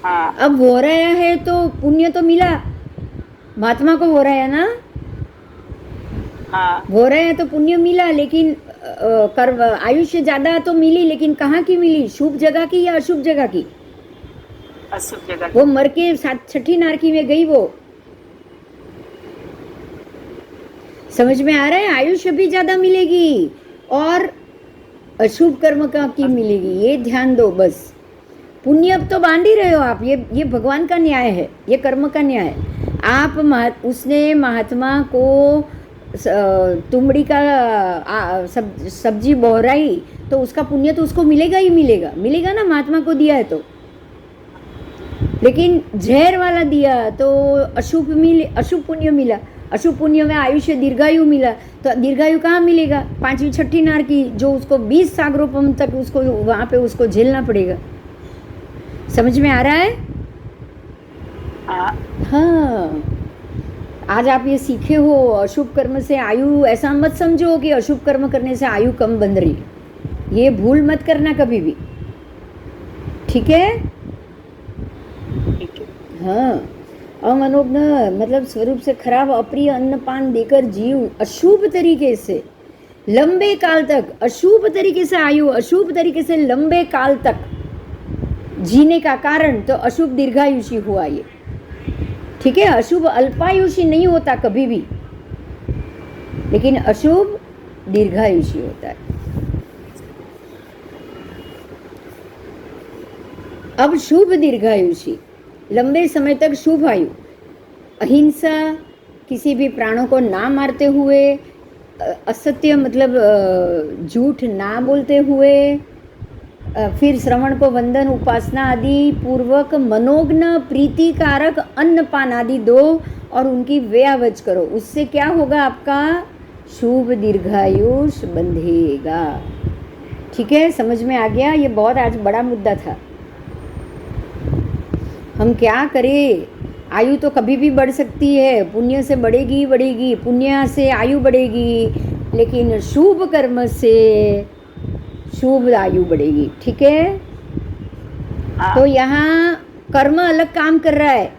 हाँ अब हो रहा है तो पुण्य तो मिला, महात्मा को हो रहा है ना, हाँ हो रहे हैं तो पुण्य मिला, लेकिन कर्म आयुष्य ज्यादा तो मिली, लेकिन कहाँ की मिली? शुभ जगह की या अशुभ जगह की? अशुभ जगह। वो मर के छठी नारकी में गई वो। समझ में आ रहा है? आयुष्य भी ज्यादा मिलेगी और अशुभ कर्म का की मिलेगी, ये ध्यान दो बस। पुण्य अब तो बांध ही रहे हो आप, ये भगवान का न्याय है, ये कर्म का न्याय है। आप उसने महात्मा को तुमड़ी का सब्जी बोहराई तो उसका पुण्य तो उसको मिलेगा ही मिलेगा, मिलेगा ना, महात्मा को दिया है तो। लेकिन जहर वाला दिया तो अशुभ पुण्य मिला, अशुभ पुण्य में आयुष्य दीर्घायु मिला। तो दीर्घायु कहाँ मिलेगा? पांचवी छठी नार की, जो उसको 20 सागरोपम तक उसको वहां पे उसको झेलना पड़ेगा। समझ में आ रहा है? हाँ, आज आप ये सीखे हो, अशुभ कर्म से आयु, ऐसा मत समझो कि अशुभ कर्म करने से आयु कम बन रही, ये भूल मत करना कभी भी, ठीक है? हाँ, अमनोग्न मतलब स्वरूप से खराब अप्रिय अन्नपान देकर जीव अशुभ तरीके से लंबे काल तक, अशुभ तरीके से आयु, अशुभ तरीके से लंबे काल तक जीने का कारण तो अशुभ दीर्घायुषी हुआ ये, ठीक है? अशुभ अल्पायुषी नहीं होता कभी भी, लेकिन अशुभ दीर्घायुषी होता है। अब शुभ दीर्घायुषी, लंबे समय तक शुभ आयु, अहिंसा, किसी भी प्राणों को ना मारते हुए, असत्य मतलब झूठ ना बोलते हुए, फिर श्रवण को वंदन, उपासना आदि पूर्वक मनोज्ञ प्रीतिकारक अन्नपान आदि दो और उनकी व्यावच करो। उससे क्या होगा? आपका शुभ दीर्घायुष बंधेगा, ठीक है? समझ में आ गया? ये बहुत आज बड़ा मुद्दा था। हम क्या करें? आयु तो कभी भी बढ़ सकती है, पुण्य से बढ़ेगी बढ़ेगी, पुण्य से आयु बढ़ेगी, लेकिन शुभ कर्म से शुभ आयु बढ़ेगी, ठीक है? तो यहाँ कर्म अलग काम कर रहा है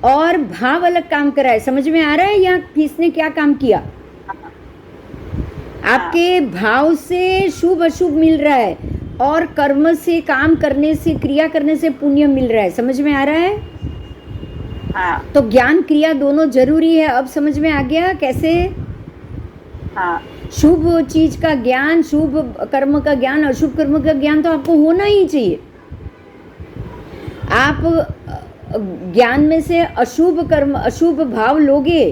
और भाव अलग काम कर रहा है। समझ में आ रहा है यहाँ किसने क्या काम किया? आपके भाव से शुभ अशुभ मिल रहा है, और कर्म से, काम करने से, क्रिया करने से पुण्य मिल रहा है। समझ में आ रहा है? हाँ तो ज्ञान क्रिया दोनों जरूरी है। अब समझ में आ गया कैसे? हाँ शुभ चीज का ज्ञान, शुभ कर्म का ज्ञान, अशुभ कर्म का ज्ञान तो आपको होना ही चाहिए। आप ज्ञान में से अशुभ कर्म, अशुभ भाव लोगे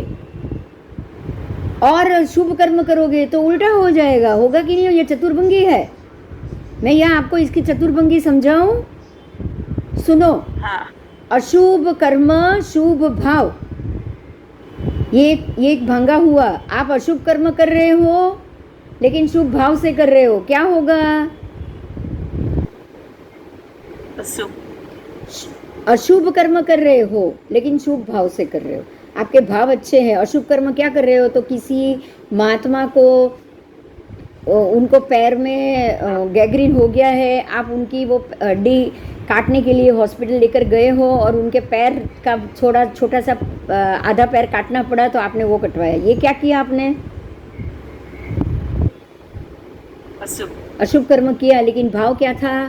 और शुभ कर्म करोगे तो उल्टा हो जाएगा। होगा कि नहीं? ये चतुर्भंगी है। मैं यहाँ आपको इसकी चतुर्भंगी समझाऊं, सुनो। हाँ अशुभ कर्म, शुभ भाव, ये एक भंगा हुआ। आप अशुभ कर्म कर रहे हो लेकिन शुभ भाव से कर रहे हो, क्या होगा? अशुभ। अशुभ कर्म कर रहे हो लेकिन शुभ भाव से कर रहे हो, आपके भाव अच्छे हैं। अशुभ कर्म क्या कर रहे हो? तो किसी महात्मा को, उनको पैर में गैंग्रीन हो गया है, आप उनकी वो हड्डी काटने के लिए हॉस्पिटल लेकर गए हो और उनके पैर का छोटा सा आधा पैर काटना पड़ा तो आपने वो कटवाया। ये क्या किया आपने? अशुभ। अशुभ कर्म किया, लेकिन भाव क्या था?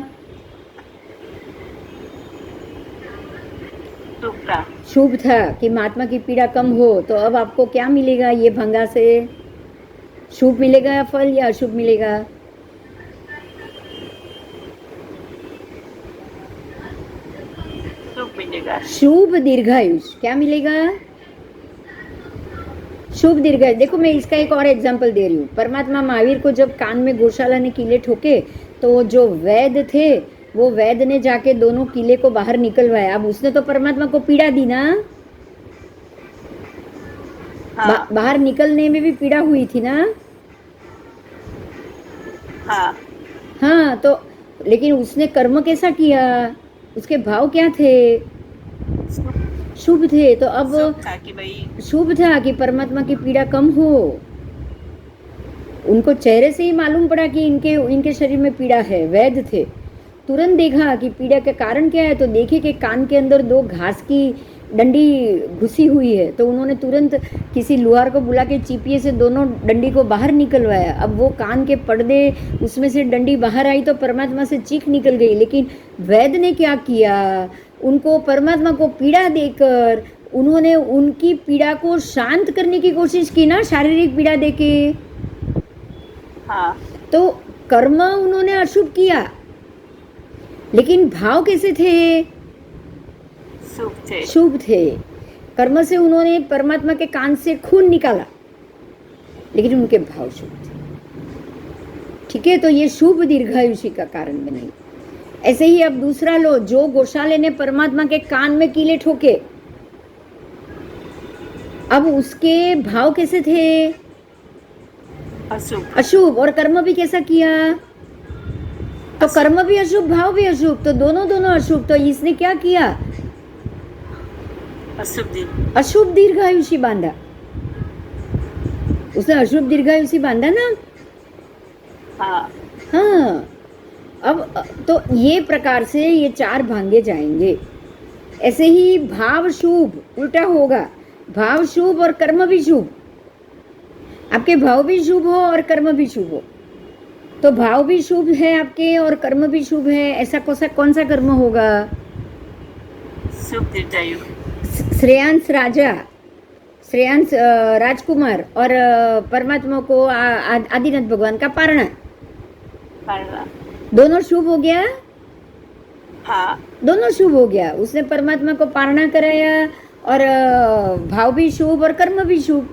शुभ था। शुभ था कि महात्मा की पीड़ा कम हो। तो अब आपको क्या मिलेगा ये भंगा से? शुभ मिलेगा फल या अशुभ मिलेगा? शुभ मिलेगा। शुभ दीर्घायुष। क्या मिलेगा? शुभ दीर्घायुष। देखो मैं इसका एक और एग्जांपल दे रही हूँ। परमात्मा महावीर को जब कान में गौशाला ने कीले ठोके तो जो वैद्य थे वो वैद्य ने जाके दोनों कीले को बाहर निकलवाया। अब उसने तो परमात्मा को पीड़ा दी ना, हाँ बाहर निकलने में भी पीड़ा हुई थी ना। हाँ हाँ, तो लेकिन उसने कर्म कैसा किया? उसके भाव क्या थे? शुभ थे। तो अब शुभ था कि भाई, शुभ था कि परमात्मा की पीड़ा कम हो। उनको चेहरे से ही मालूम पड़ा कि इनके शरीर में पीड़ा है। वैद्य थे, तुरंत देखा कि पीड़ा का कारण क्या है। तो देखे कि कान के अंदर 2 घास की डंडी घुसी हुई है। तो उन्होंने तुरंत किसी लुहार को बुला के चीपिए से दोनों डंडी को बाहर निकलवाया। अब वो कान के पर्दे, उसमें से डंडी बाहर आई तो परमात्मा से चीख निकल गई। लेकिन वैद्य ने क्या किया? उनको परमात्मा को पीड़ा देकर उन्होंने उनकी पीड़ा को शांत करने की कोशिश की ना, शारीरिक पीड़ा देके। हाँ तो कर्म उन्होंने अशुभ किया, लेकिन भाव कैसे थे? शुभ थे। शुभ थे। कर्म से उन्होंने परमात्मा के कान से खून निकाला, लेकिन उनके भाव शुभ थे। ठीक है, तो ये शुभ दीर्घायुषी का कारण बनेगी। ऐसे ही अब दूसरा लो, जो गौशाले ने परमात्मा के कान में कीले ठोके, अब उसके भाव कैसे थे? अशुभ। अशुभ। और कर्म भी कैसा किया? तो कर्म भी अशुभ, भाव भी अशुभ, तो दोनों अशुभ। तो इसने क्या किया? अशुभ दीर्घायुषी बांधा। उसने अशुभ दीर्घायुषी बांधा ना। हाँ हाँ, अब तो ये प्रकार से ये 4 भांगे जाएंगे। ऐसे ही भाव शुभ उल्टा होगा। भाव शुभ और कर्म भी शुभ। आपके भाव भी शुभ हो और कर्म भी शुभ हो। तो भाव भी शुभ है आपके और कर्म भी शुभ है। ऐसा कौन सा कर्म होगा? शुभ दीर्घायु। श्रेयांश राजा, श्रेयांश राजकुमार और परमात्मा को आदिनाथ भगवान का पारणा, दोनों शुभ हो गया। हाँ दोनों शुभ हो गया। उसने परमात्मा को पारणा कराया और भाव भी शुभ और कर्म भी शुभ।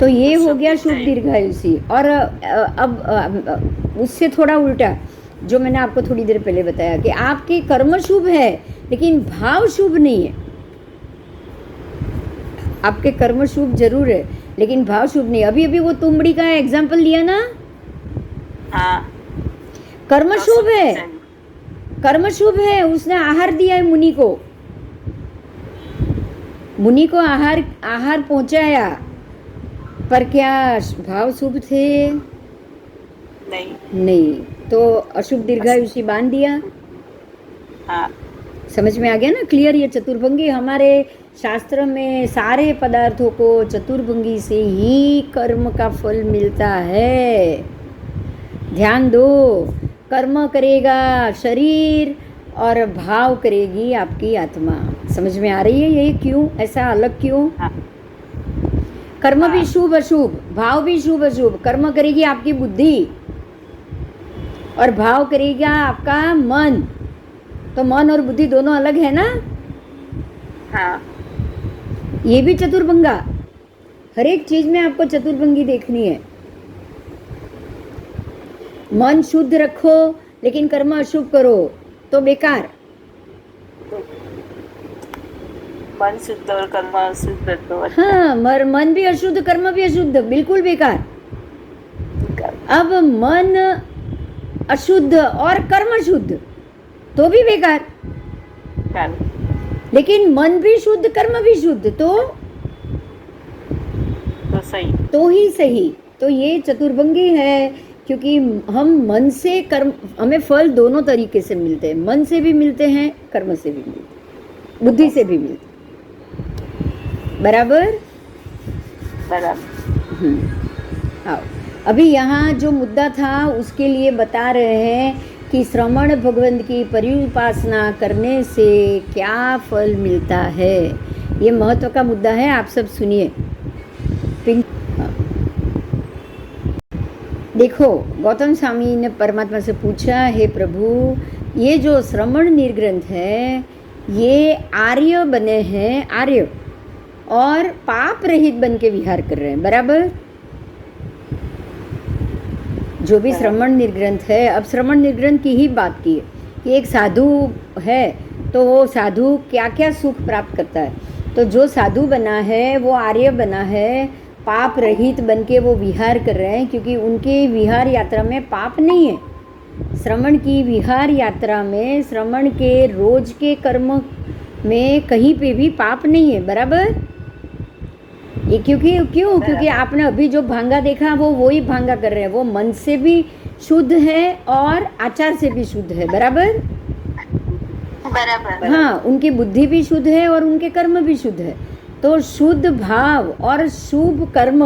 तो ये हो गया शुभ दीर्घायुषी। और अब उससे थोड़ा उल्टा, जो मैंने आपको थोड़ी देर पहले बताया कि आपके कर्म शुभ है लेकिन भाव शुभ नहीं है। आपके कर्म शुभ जरूर है लेकिन भाव शुभ नहीं। अभी वो तुमड़ी का एग्जाम्पल लिया ना। हाँ कर्म शुभ है, कर्म शुभ है। उसने आहार दिया है मुनि को, मुनि को आहार पहुंचाया, पर क्या भाव शुभ थे? नहीं। तो अशुभ दीर्घायुषी बांध दिया। हाँ समझ में आ गया ना? क्लियर। ये चतुर्भंगी हमारे शास्त्र में सारे पदार्थों को चतुर्भंगी से ही कर्म का फल मिलता है। ध्यान दो, कर्म करेगा शरीर और भाव करेगी आपकी आत्मा। समझ में आ रही है ये क्यों ऐसा अलग क्यों? हाँ कर्म भी हाँ। शुभ अशुभ, भाव भी शुभ अशुभ। कर्म करेगी आपकी बुद्धि और भाव करेगा आपका मन। तो मन और बुद्धि दोनों अलग है ना? हाँ ये भी चतुर्भंगा। हर एक चीज में आपको चतुर्भंगी देखनी है। मन शुद्ध रखो लेकिन कर्म अशुभ करो तो बेकार। मन शुद्ध और कर्म अशुद्ध तो हाँ, मन भी अशुद्ध, कर्म भी अशुद्ध, बिल्कुल बेकार। अब मन अशुद्ध और कर्म शुद्ध तो भी बेकार, लेकिन मन भी शुद्ध कर्म भी शुद्ध सही, तो ही सही। तो ये चतुर्भंगी है, क्योंकि हम मन से कर्म, हमें फल दोनों तरीके से मिलते हैं। मन से भी मिलते हैं, कर्म से भी मिलते हैं, बुद्धि से भी मिलते हैं। बराबर? आओ, अभी यहाँ जो मुद्दा था उसके लिए बता रहे हैं कि श्रवण भगवंत की परिउपासना करने से क्या फल मिलता है। ये महत्व का मुद्दा है, आप सब सुनिए। देखो, गौतम स्वामी ने परमात्मा से पूछा, हे प्रभु, ये जो श्रवण निर्ग्रंथ है ये आर्य बने हैं, आर्य, और पाप रहित बन के विहार कर रहे हैं। बराबर? जो भी श्रवण निर्ग्रंथ है, अब श्रवण निर्ग्रंथ की ही बात की है कि एक साधु है तो वो साधु क्या क्या सुख प्राप्त करता है। तो जो साधु बना है वो आर्य बना है, पाप रहित बन के वो विहार कर रहे हैं, क्योंकि उनके विहार यात्रा में पाप नहीं है। श्रवण की विहार यात्रा में, श्रवण के रोज के कर्म में कहीं पे भी पाप नहीं है। बराबर? ये क्योंकि आपने अभी जो भांगा देखा वो ही भांगा कर रहे हैं। वो मन से भी शुद्ध है और आचार से भी शुद्ध है। बराबर? बराबर। हाँ, उनकी बुद्धि भी शुद्ध है और उनके कर्म भी शुद्ध है। तो शुद्ध भाव और शुभ कर्म,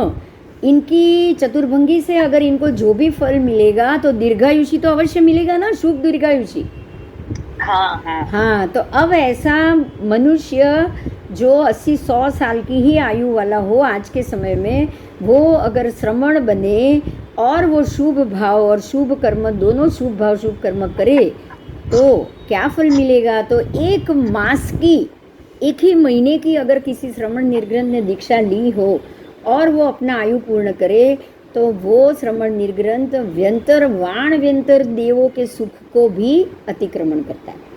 इनकी चतुर्भंगी से अगर इनको जो भी फल मिलेगा तो दीर्घायुषी तो अवश्य मिलेगा ना, शुभ दीर्घायुषी। हाँ, तो अब ऐसा मनुष्य जो 80-100 साल की ही आयु वाला हो आज के समय में, वो अगर श्रवण बने और वो शुभ भाव और शुभ कर्म, दोनों शुभ भाव शुभ कर्म करे तो क्या फल मिलेगा? तो 1 मास की, 1 ही महीने की अगर किसी श्रवण निर्ग्रंथ ने दीक्षा ली हो और वो अपना आयु पूर्ण करे तो वो श्रवण निर्ग्रंथ व्यंतर, वाण व्यंतर देवों के सुख को भी अतिक्रमण करता है।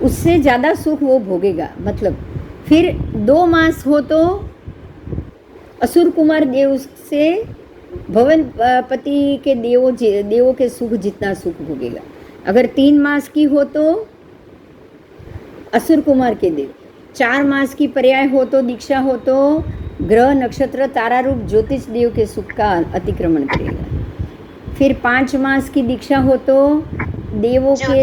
उससे ज़्यादा सुख वो भोगेगा। मतलब फिर 2 मास हो तो असुर कुमार देव से भवन पति के देवों के सुख जितना सुख भोगेगा। अगर 3 मास की हो तो असुर कुमार के देव, 4 मास की पर्याय हो तो, दीक्षा हो तो ग्रह नक्षत्र तारा रूप ज्योतिष देव के सुख का अतिक्रमण करेगा। फिर 5 मास की दीक्षा हो तो देवों के,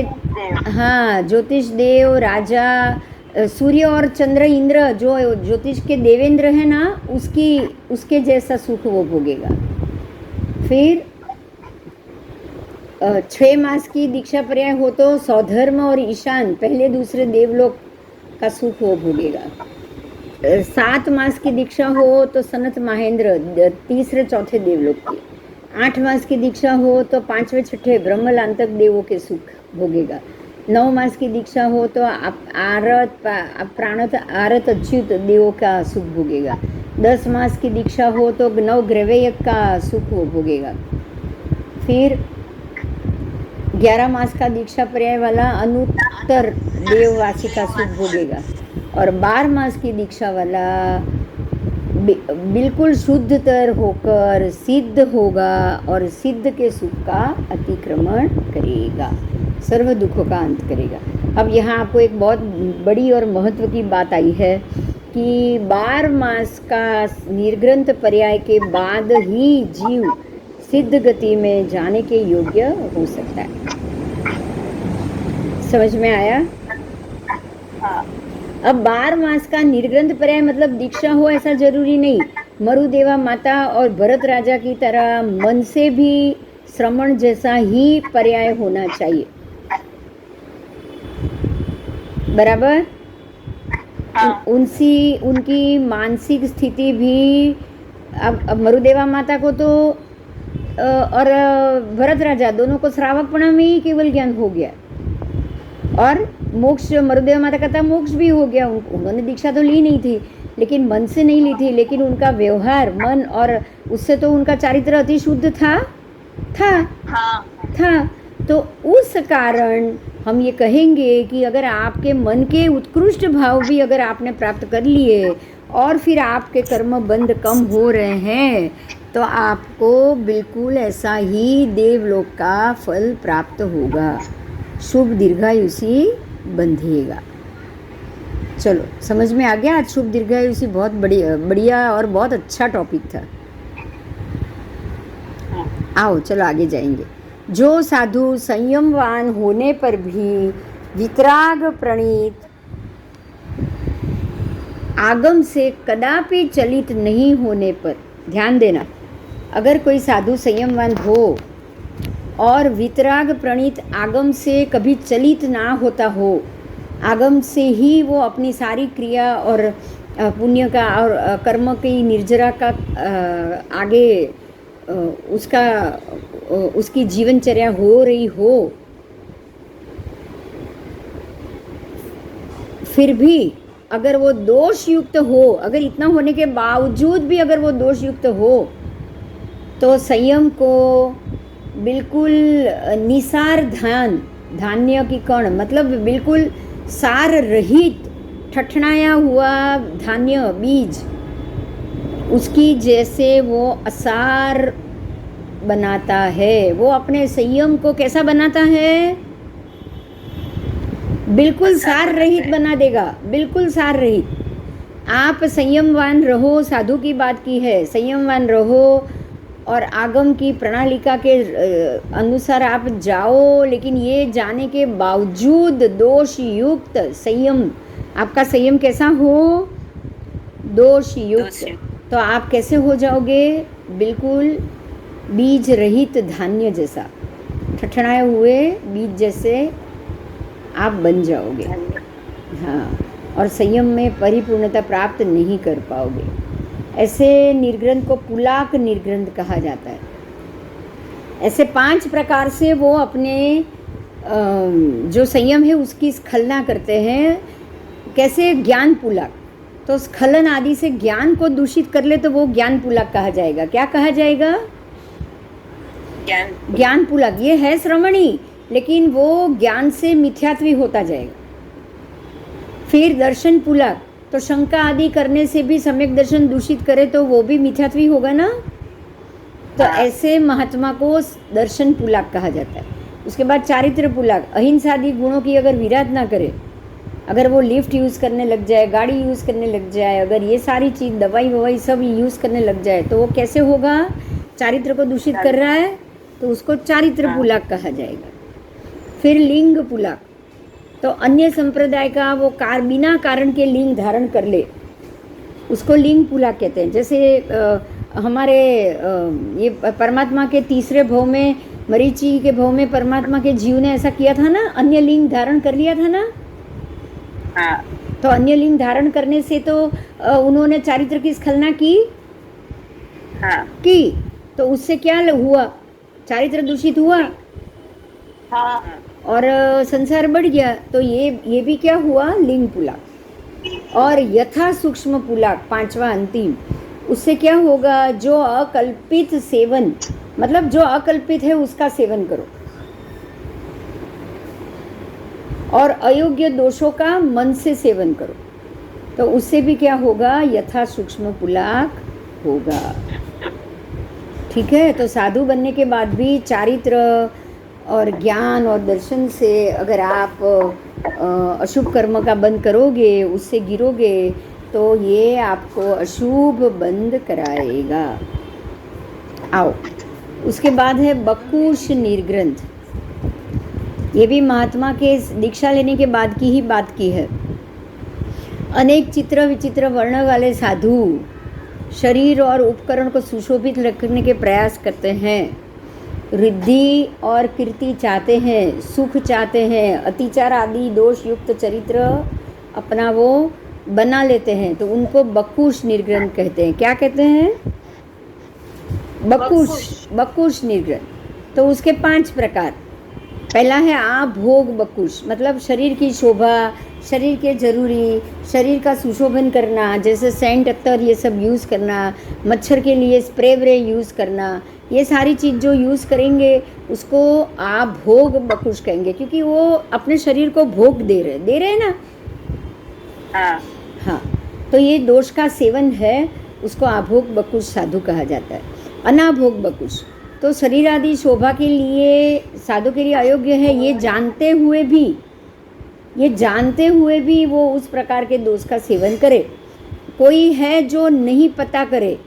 हाँ, ज्योतिष देव, राजा, सूर्य और चंद्र, इंद्र जो ज्योतिष के देवेंद्र है ना, उसके जैसा सुख वो भोगेगा। फिर 6 मास की दीक्षा पर्याय हो तो सौधर्म और ईशान, पहले दूसरे देवलोक का सुख वो भोगेगा। 7 मास की दीक्षा हो तो सनत महेंद्र, तीसरे चौथे देवलोक की। 8 मास की दीक्षा हो तो 5वें 6ठे ब्रह्मलांतक देवों के सुख भोगेगा। 9 मास की दीक्षा हो तो प्राणत आरत अच्युत देवों का सुख भोगेगा। 10 मास की दीक्षा हो तो 9 ग्रवेयक का सुख वो भोगेगा। फिर 11 मास का दीक्षा पर्याय वाला अनुत्तर देववासी का सुख भोगेगा। और 12 मास की दीक्षा वाला बिल्कुल शुद्धतर होकर सिद्ध होगा और सिद्ध के सुख का अतिक्रमण करेगा, सर्व दुखों का अंत करेगा। अब यहाँ आपको एक बहुत बड़ी और महत्व की बात आई है कि 12 मास का निर्ग्रंथ पर्याय के बाद ही जीव सिद्ध गति में जाने के योग्य हो सकता है। समझ में आया? हाँ। अब 12 मास का निर्ग्रंथ पर्याय मतलब दीक्षा हो ऐसा जरूरी नहीं। मरुदेवा माता और भरत राजा की तरह मन से भी श्रमण जैसा ही पर्याय होना चाहिए। बराबर। हाँ उनकी मानसिक स्थिति भी, अब मरुदेवा माता को तो और भरत राजा दोनों को श्रावकपणा में ही केवल ज्ञान हो गया, और मोक्ष मरुदेवा माता का था मोक्ष भी हो गया। उन्होंने दीक्षा तो ली नहीं थी, लेकिन मन से नहीं ली थी, लेकिन उनका व्यवहार मन और उससे तो उनका चारित्र अति शुद्ध था। तो उस कारण हम ये कहेंगे कि अगर आपके मन के उत्कृष्ट भाव भी अगर आपने प्राप्त कर लिए और फिर आपके कर्म बंध कम हो रहे हैं, तो आपको बिल्कुल ऐसा ही देवलोक का फल प्राप्त होगा, शुभ दीर्घायुषी बंधेगा। चलो समझ में आ गया। आज शुभ दीर्घायुषी बहुत बढ़िया और बहुत अच्छा टॉपिक था। आओ चलो आगे जाएंगे। जो साधु संयमवान होने पर भी वितराग प्रणीत आगम से कदापि चलित नहीं होने पर, ध्यान देना, अगर कोई साधु संयमवान हो और वितराग प्रणीत आगम से कभी चलित ना होता हो, आगम से ही वो अपनी सारी क्रिया और पुण्य का और कर्म की निर्जरा का आगे उसकी जीवनचर्या हो रही हो, फिर भी अगर वो दोष युक्त हो, अगर इतना होने के बावजूद भी अगर वो दोष युक्त हो, तो संयम को बिल्कुल निसार धान्य की कण, मतलब बिल्कुल सार रहित ठठणाया हुआ धान्य बीज, उसकी जैसे वो असार बनाता है। वो अपने संयम को कैसा बनाता है? बिल्कुल सार रहित बना देगा, बिल्कुल सार रहित। आप संयमवान रहो, साधु की बात की है, संयमवान रहो और आगम की प्रणालिका के अनुसार आप जाओ, लेकिन ये जाने के बावजूद दोष युक्त संयम, आपका संयम कैसा हो? दोष युक्त। तो आप कैसे हो जाओगे? बिल्कुल बीज रहित धान्य जैसा, ठठणाए हुए बीज जैसे आप बन जाओगे। हाँ, और संयम में परिपूर्णता प्राप्त नहीं कर पाओगे। ऐसे निर्ग्रंथ को पुलाक निर्ग्रंथ कहा जाता है। ऐसे 5 प्रकार से वो अपने जो संयम है उसकी स्खलना करते हैं। कैसे? ज्ञान पुलाक। तो स्खलन आदि से ज्ञान को दूषित कर ले तो वो ज्ञान पुलाक कहा जाएगा। क्या कहा जाएगा? ज्ञान पुलाक। ये है श्रवणी, लेकिन वो ज्ञान से मिथ्यात्वी होता जाएगा। फिर दर्शन पुलाक, तो शंका आदि करने से भी सम्यक दर्शन दूषित करे तो वो भी मिथ्यात्वी होगा ना। तो ऐसे महात्मा को दर्शन पुलाक कहा जाता है। उसके बाद चारित्र पुलाक, अहिंसादि गुणों की अगर विराध ना करे, अगर वो लिफ्ट यूज़ करने लग जाए, गाड़ी यूज़ करने लग जाए, अगर ये सारी चीज़ दवाई ववाई सब यूज़ करने लग जाए, तो वो कैसे होगा? चारित्र को दूषित कर रहा है, तो उसको चारित्र पुलाक कहा जाएगा। फिर लिंग पुलाक, तो अन्य संप्रदाय का वो बिना कारण के लिंग धारण कर ले, उसको लिंग पुलाक कहते हैं। जैसे हमारे ये परमात्मा के तीसरे भव में, मरीचि के भव में परमात्मा के जीव ने ऐसा किया था ना, अन्य लिंग धारण कर लिया था ना। तो अन्य लिंग धारण करने से तो उन्होंने चारित्र की स्खलना की। की तो उससे क्या हुआ? चारित्र दूषित हुआ और संसार बढ़ गया। तो ये भी क्या हुआ? लिंग पुलाक। और यथा सूक्ष्म पुलाक, 5वां अंतिम, उससे क्या होगा? जो अकल्पित सेवन, मतलब जो अकल्पित है उसका सेवन करो, और अयोग्य दोषों का मन से सेवन करो, तो उससे भी क्या होगा? यथा सूक्ष्म पुलाक होगा। ठीक है। तो साधु बनने के बाद भी चारित्र और ज्ञान और दर्शन से अगर आप अशुभ कर्म का बंद करोगे, उससे गिरोगे, तो ये आपको अशुभ बंद कराएगा। आओ, उसके बाद है बकुश निर्ग्रंथ। ये भी महात्मा के दीक्षा लेने के बाद की ही बात की है। अनेक चित्र विचित्र वर्ण वाले साधु शरीर और उपकरण को सुशोभित रखने के प्रयास करते हैं, रिद्धि और कीर्ति चाहते हैं, सुख चाहते हैं, अतिचार आदि दोष युक्त चरित्र अपना वो बना लेते हैं, तो उनको बकुश निर्ग्रहण कहते हैं। क्या कहते हैं? बकुश निर्ग्रहण। तो उसके 5 प्रकार। पहला है आभोग बकुश, मतलब शरीर की शोभा, शरीर के जरूरी, शरीर का सुशोभन करना, जैसे सेंट अत्तर ये सब यूज़ करना, मच्छर के लिए स्प्रे व्रे यूज़ करना, ये सारी चीज़ जो यूज़ करेंगे उसको आभोग बकुश कहेंगे, क्योंकि वो अपने शरीर को भोग दे रहे हैं ना। हाँ, तो ये दोष का सेवन है, उसको आभोग बकुश साधु कहा जाता है। अनाभोग बकुश तो शरीर आदि शोभा के लिए साधु के लिए अयोग्य है, ये जानते हुए भी वो उस प्रकार के दोष का सेवन करे। कोई है जो नहीं पता करे,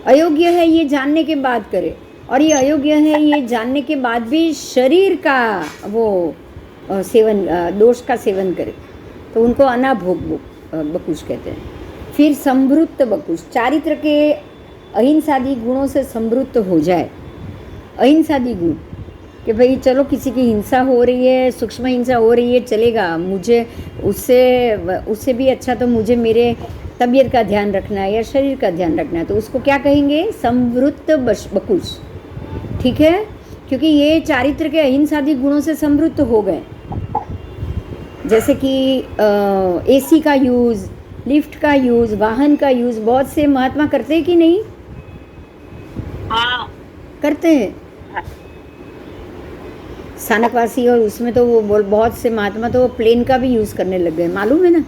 अयोग्य है ये जानने के बाद करे, और ये अयोग्य है ये जानने के बाद भी शरीर का वो सेवन, दोष का सेवन करे, तो उनको अनाभोग बकुश कहते हैं। फिर संवृत्त बकुश, चारित्र के अहिंसादी गुणों से संवृत्त हो जाए। अहिंसादी गुण कि भाई चलो किसी की हिंसा हो रही है, सूक्ष्म हिंसा हो रही है, चलेगा, मुझे उससे भी अच्छा तो मुझे मेरे तबीयत का ध्यान रखना है या शरीर का ध्यान रखना है, तो उसको क्या कहेंगे? संवृत्त बकुश। ठीक है, क्योंकि ये चारित्र के अहिंसादी गुणों से संवृत्त हो गए। जैसे कि एसी का यूज़, लिफ्ट का यूज़, वाहन का यूज़ बहुत से महात्मा करते हैं कि नहीं? हाँ, करते हैं। स्थानकवासी, और उसमें तो वो बहुत से महात्मा तो प्लेन का भी यूज़ करने लग गए, मालूम है ना?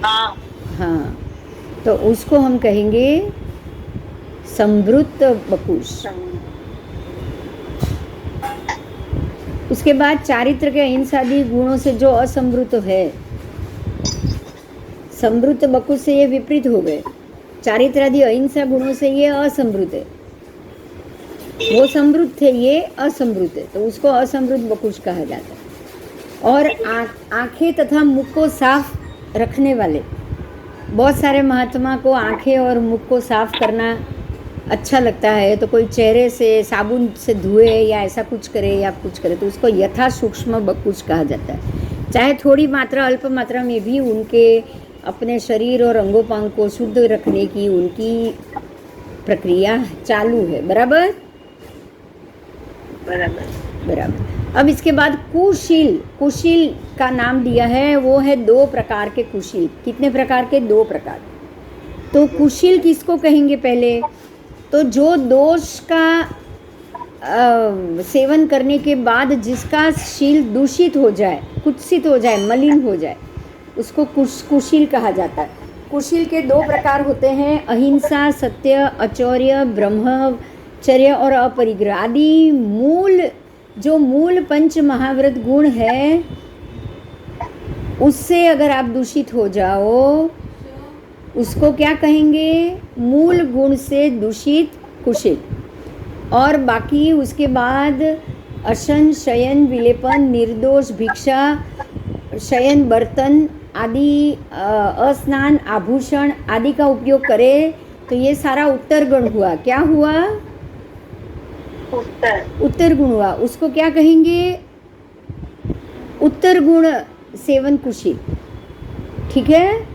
हाँ, तो उसको हम कहेंगे संवृत्त बकुश। उसके बाद चारित्र के अहिंसादी गुणों से जो असंवृत्त है, संवृत्त बकुश से ये विपरीत हो गए। चारित्र आदि अहिंसा गुणों से ये असंवृत्त है, वो संवृत्त थे, ये असंवृत्त है, तो उसको असंवृत्त बकुश कहा जाता है। और आँखें तथा मुख को साफ रखने वाले, बहुत सारे महात्मा को आँखें और मुख को साफ करना अच्छा लगता है, तो कोई चेहरे से साबुन से धोए या ऐसा कुछ करे या कुछ करे, तो उसको यथा सूक्ष्म बकुश कहा जाता है। चाहे थोड़ी मात्रा, अल्प मात्रा में भी उनके अपने शरीर और अंगोपांग को शुद्ध रखने की उनकी प्रक्रिया चालू है। बराबर। अब इसके बाद कुशील का नाम दिया है, वो है 2 प्रकार के कुशील। कितने प्रकार के? 2 प्रकार। तो कुशील किसको कहेंगे? पहले तो जो दोष का सेवन करने के बाद जिसका शील दूषित हो जाए, कुत्सित हो जाए, मलिन हो जाए, उसको कुशील कहा जाता है। कुशील के 2 प्रकार होते हैं, अहिंसा, सत्य, अचौर्य, ब्रह्मचर्य और अपरिग्रह आदि। मूल 5 महाव्रत गुण है, उससे अगर आप दूषित हो जाओ, उसको क्या कहेंगे? मूल गुण से दूषित कुशील। और बाकी उसके बाद अशन, शयन, विलेपन, निर्दोष, भिक्षा, शयन, बर्तन आदि, अस्नान, आभूषण आदि का उपयोग करे, तो ये सारा उत्तर गुण हुआ। क्या हुआ? उत्तर गुण हुआ। उसको क्या कहेंगे? उत्तर गुण सेवन कुशील। ठीक है।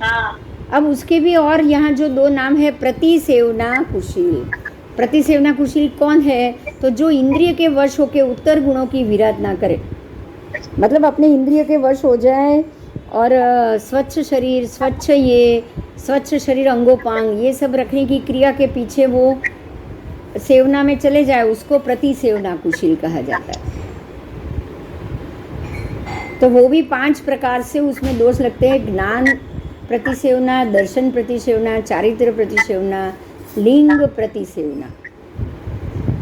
हाँ। अब उसके भी और यहाँ जो 2 नाम है, प्रतिसेवना कुशील। प्रतिसेवना कुशील कौन है? तो जो इंद्रिय के वश होके उत्तर गुणों की विराध ना करे, मतलब अपने इंद्रिय के वश हो जाए और स्वच्छ शरीर, स्वच्छ शरीर, अंगोपांग ये सब रखने की क्रिया के पीछे वो सेवना में चले जाए, उसको प्रतिसेवना कुशील कहा जाता है। तो वो भी 5 प्रकार से उसमें दोष लगते हैं। ज्ञान प्रतिसेवना, दर्शन प्रतिसेवना, चारित्र प्रतिसेवना, लिंग प्रतिसेवना।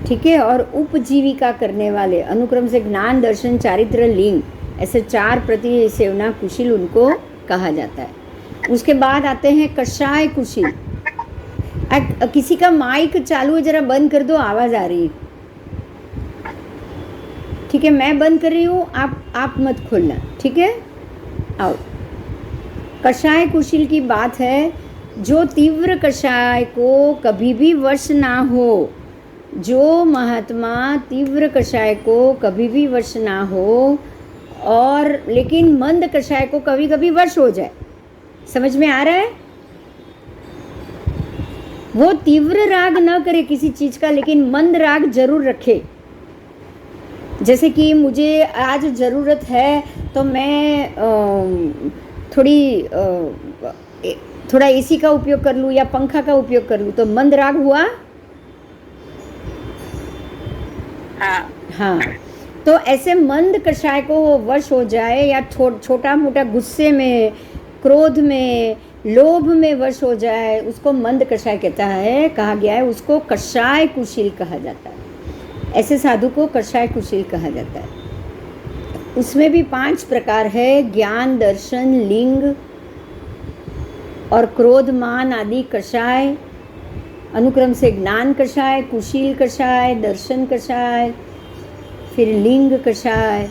ठीक है। और उपजीविका करने वाले अनुक्रम से ज्ञान, दर्शन, चारित्र, लिंग, ऐसे 4 प्रतिसेवना कुशील उनको कहा जाता है। उसके बाद आते हैं कषाय कुशील। किसी का माइक चालू है, जरा बंद कर दो, आवाज़ आ रही है। ठीक है, मैं बंद कर रही हूँ, आप मत खोलना। ठीक है, आओ। कषाय कुशील की बात है जो तीव्र कषाय को कभी भी वश ना हो, जो महात्मा तीव्र कषाय को कभी भी वश ना हो और लेकिन मंद कषाय को कभी कभी वश हो जाए, समझ में आ रहा है? वो तीव्र राग न करे किसी चीज का, लेकिन मंद राग जरूर रखे। जैसे कि मुझे आज ज़रूरत है तो मैं थोड़ा एसी का उपयोग कर लूँ या पंखा का उपयोग कर लूँ, तो मंद राग हुआ। हाँ, तो ऐसे मंद कषाय को वश हो जाए या छोटा मोटा गुस्से में, क्रोध में, लोभ में वश हो जाए, उसको मंद कषाय कहा गया है। उसको कषाय कुशील कहा जाता है। ऐसे साधु को कषाय कुशील कहा जाता है। उसमें भी 5 प्रकार है, ज्ञान, दर्शन, लिंग और क्रोध, मान आदि कषाय। अनुक्रम से ज्ञान कषाय, कुशील कषाय, दर्शन कषाय, फिर लिंग कषाय,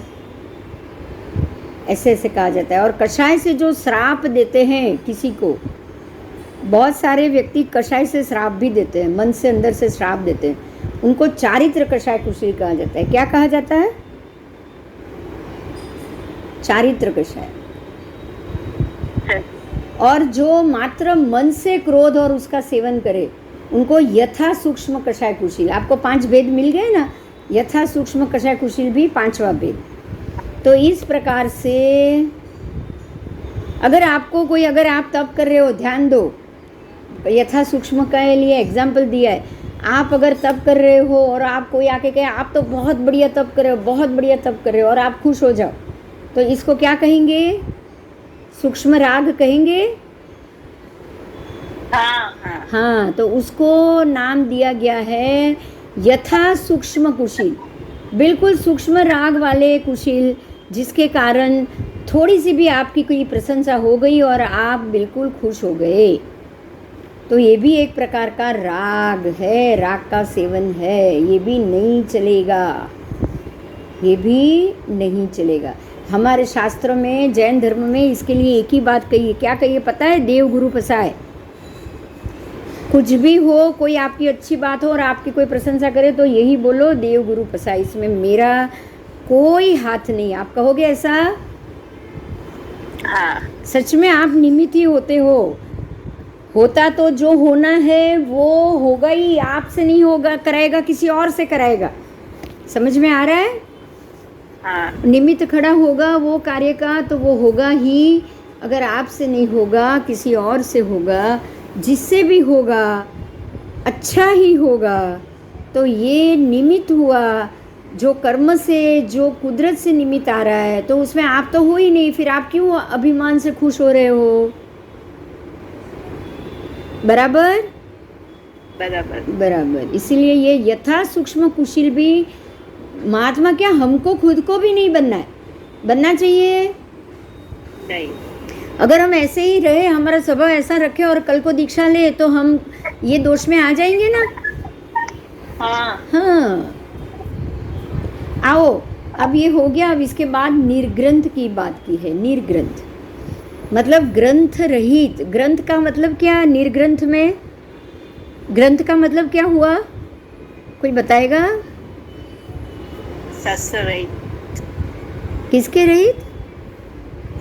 ऐसे ऐसे कहा जाता है। और कषाय से जो श्राप देते हैं किसी को, बहुत सारे व्यक्ति कषाय से श्राप भी देते हैं, मन से अंदर से श्राप देते हैं, उनको चारित्र कषाय कुशील कहा जाता है। क्या कहा जाता है? चारित्र कषाय। और जो मात्र मन से क्रोध और उसका सेवन करे, उनको यथा सूक्ष्म कषाय कुशील। आपको 5 भेद मिल गए ना, यथा सूक्ष्म कषाय कुशील भी 5वां भेद। तो इस प्रकार से अगर आप तप कर रहे हो, ध्यान दो, यथा सूक्ष्म के लिए एग्जाम्पल दिया है। आप अगर तप कर रहे हो और आप कोई आके कहे आप तो बहुत बढ़िया तप कर रहे हो, बहुत बढ़िया तप कर रहे हो, और आप खुश हो जाओ, तो इसको क्या कहेंगे? सूक्ष्म राग कहेंगे। हाँ, तो उसको नाम दिया गया है यथा सूक्ष्म कुशील, बिल्कुल सूक्ष्म राग वाले कुशील, जिसके कारण थोड़ी सी भी आपकी कोई प्रशंसा हो गई और आप बिल्कुल खुश हो गए। तो ये भी एक प्रकार का राग है, राग का सेवन है। ये भी नहीं चलेगा, ये भी नहीं चलेगा। हमारे शास्त्रों में, जैन धर्म में इसके लिए एक ही बात कही है। क्या कही है पता है? देव गुरु पसाय। कुछ भी हो, कोई आपकी अच्छी बात हो और आपकी कोई प्रशंसा करे तो यही बोलो, देव गुरु पसाय, इसमें मेरा कोई हाथ नहीं। आप कहोगे ऐसा? हाँ। सच में आप निमित्त ही होते हो। होता तो जो होना है वो होगा ही, आपसे नहीं होगा, कराएगा किसी और से कराएगा। समझ में आ रहा है? हाँ। निमित्त खड़ा होगा वो कार्य का तो वो होगा ही। अगर आपसे नहीं होगा, किसी और से होगा, जिससे भी होगा अच्छा ही होगा। तो ये निमित्त हुआ, जो कर्म से, जो कुदरत से निमित्त आ रहा है, तो उसमें आप तो हो ही नहीं। फिर आप क्यों अभिमान से खुश हो रहे हो? बराबर? बराबर। इसीलिए ये यथा सूक्ष्म कुशील भी, महात्मा क्या, हमको खुद को भी नहीं बनना चाहिए नहीं। अगर हम ऐसे ही रहे, हमारा स्वभाव ऐसा रखे और कल को दीक्षा ले, तो हम ये दोष में आ जाएंगे ना। हाँ। आओ, अब ये हो गया। अब इसके बाद निर्ग्रंथ की बात की है। निर्ग्रंथ मतलब ग्रंथ रहित। ग्रंथ का मतलब क्या? निर्ग्रंथ में ग्रंथ का मतलब क्या हुआ? कोई बताएगा? शास्त्र रहित। किसके रहित?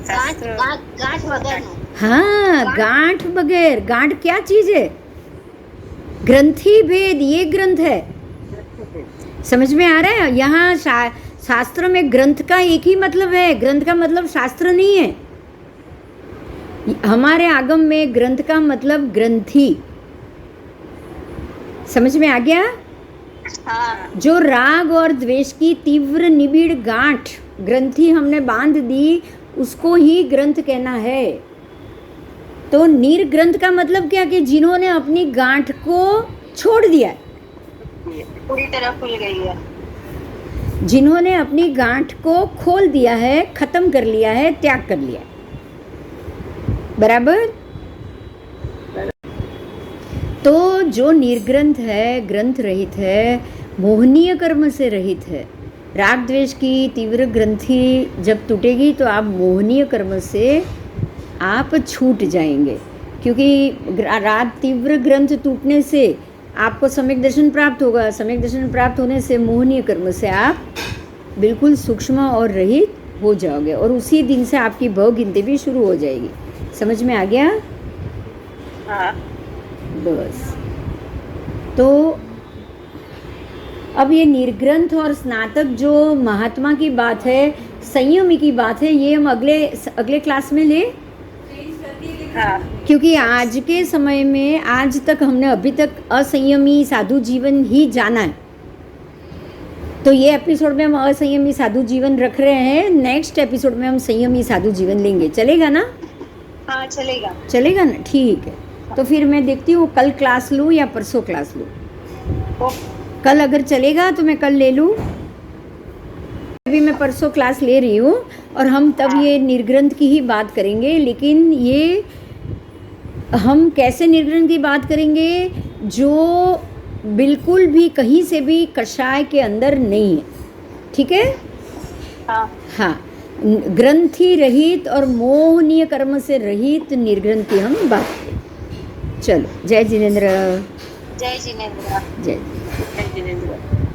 गांठ बगैर। हाँ, गांठ बगैर। गांठ क्या चीज है? ग्रंथि भेद, ये ग्रंथ है। समझ में आ रहा है? यहाँ शास्त्र में ग्रंथ का एक ही मतलब है। ग्रंथ का मतलब शास्त्र नहीं है। हमारे आगम में ग्रंथ का मतलब ग्रंथि। समझ में आ गया? हाँ। जो राग और द्वेष की तीव्र निबिड़ गांठ, ग्रंथि हमने बांध दी, उसको ही ग्रंथ कहना है। तो निर्ग्रंथ का मतलब क्या? कि जिन्होंने अपनी गांठ को छोड़ दिया, पूरी तरह खुल गई है। जिन्होंने अपनी गांठ को खोल दिया है, खत्म कर लिया है, त्याग कर लिया है। बराबर? तो जो निर्ग्रंथ है, ग्रंथ रहित है, मोहनीय कर्म से रहित है। राग द्वेष की तीव्र ग्रंथि जब टूटेगी तो आप मोहनीय कर्म से आप छूट जाएंगे। क्योंकि रात तीव्र ग्रंथ टूटने से आपको सम्यक दर्शन प्राप्त होगा। सम्यक दर्शन प्राप्त होने से मोहनीय कर्म से आप बिल्कुल सूक्ष्म और रहित हो जाओगे और उसी दिन से आपकी भव गिनती भी शुरू हो जाएगी। समझ में आ गया? हाँ। बस। तो अब ये निर्ग्रंथ और स्नातक जो महात्मा की बात है, संयमी की बात है, ये हम अगले क्लास में ले, हाँ। क्योंकि आज के समय में आज तक हमने अभी तक असंयमी साधु जीवन ही जाना है। तो ये एपिसोड में हम असंयमी साधु जीवन रख रहे हैं, नेक्स्ट एपिसोड में हम संयमी साधु जीवन लेंगे। चलेगा ना? हाँ चलेगा। चलेगा ना? ठीक है। तो फिर मैं देखती हूँ कल क्लास लूँ या परसों क्लास लूँ। कल अगर चलेगा तो मैं कल ले लूँ, अभी मैं परसों क्लास ले रही हूँ और हम तब ये निर्ग्रंथ की ही बात करेंगे। लेकिन ये हम कैसे निर्ग्रंथ की बात करेंगे? जो बिल्कुल भी कहीं से भी कषाय के अंदर नहीं है। ठीक है? हाँ। हाँ, ग्रंथि रहित और मोहनीय कर्म से रहित निर्ग्रंथ की हम बात करें। चलो, जय जिनेन्द्र। जय जिनेन्द्र। जय जय जिनेन्द्र।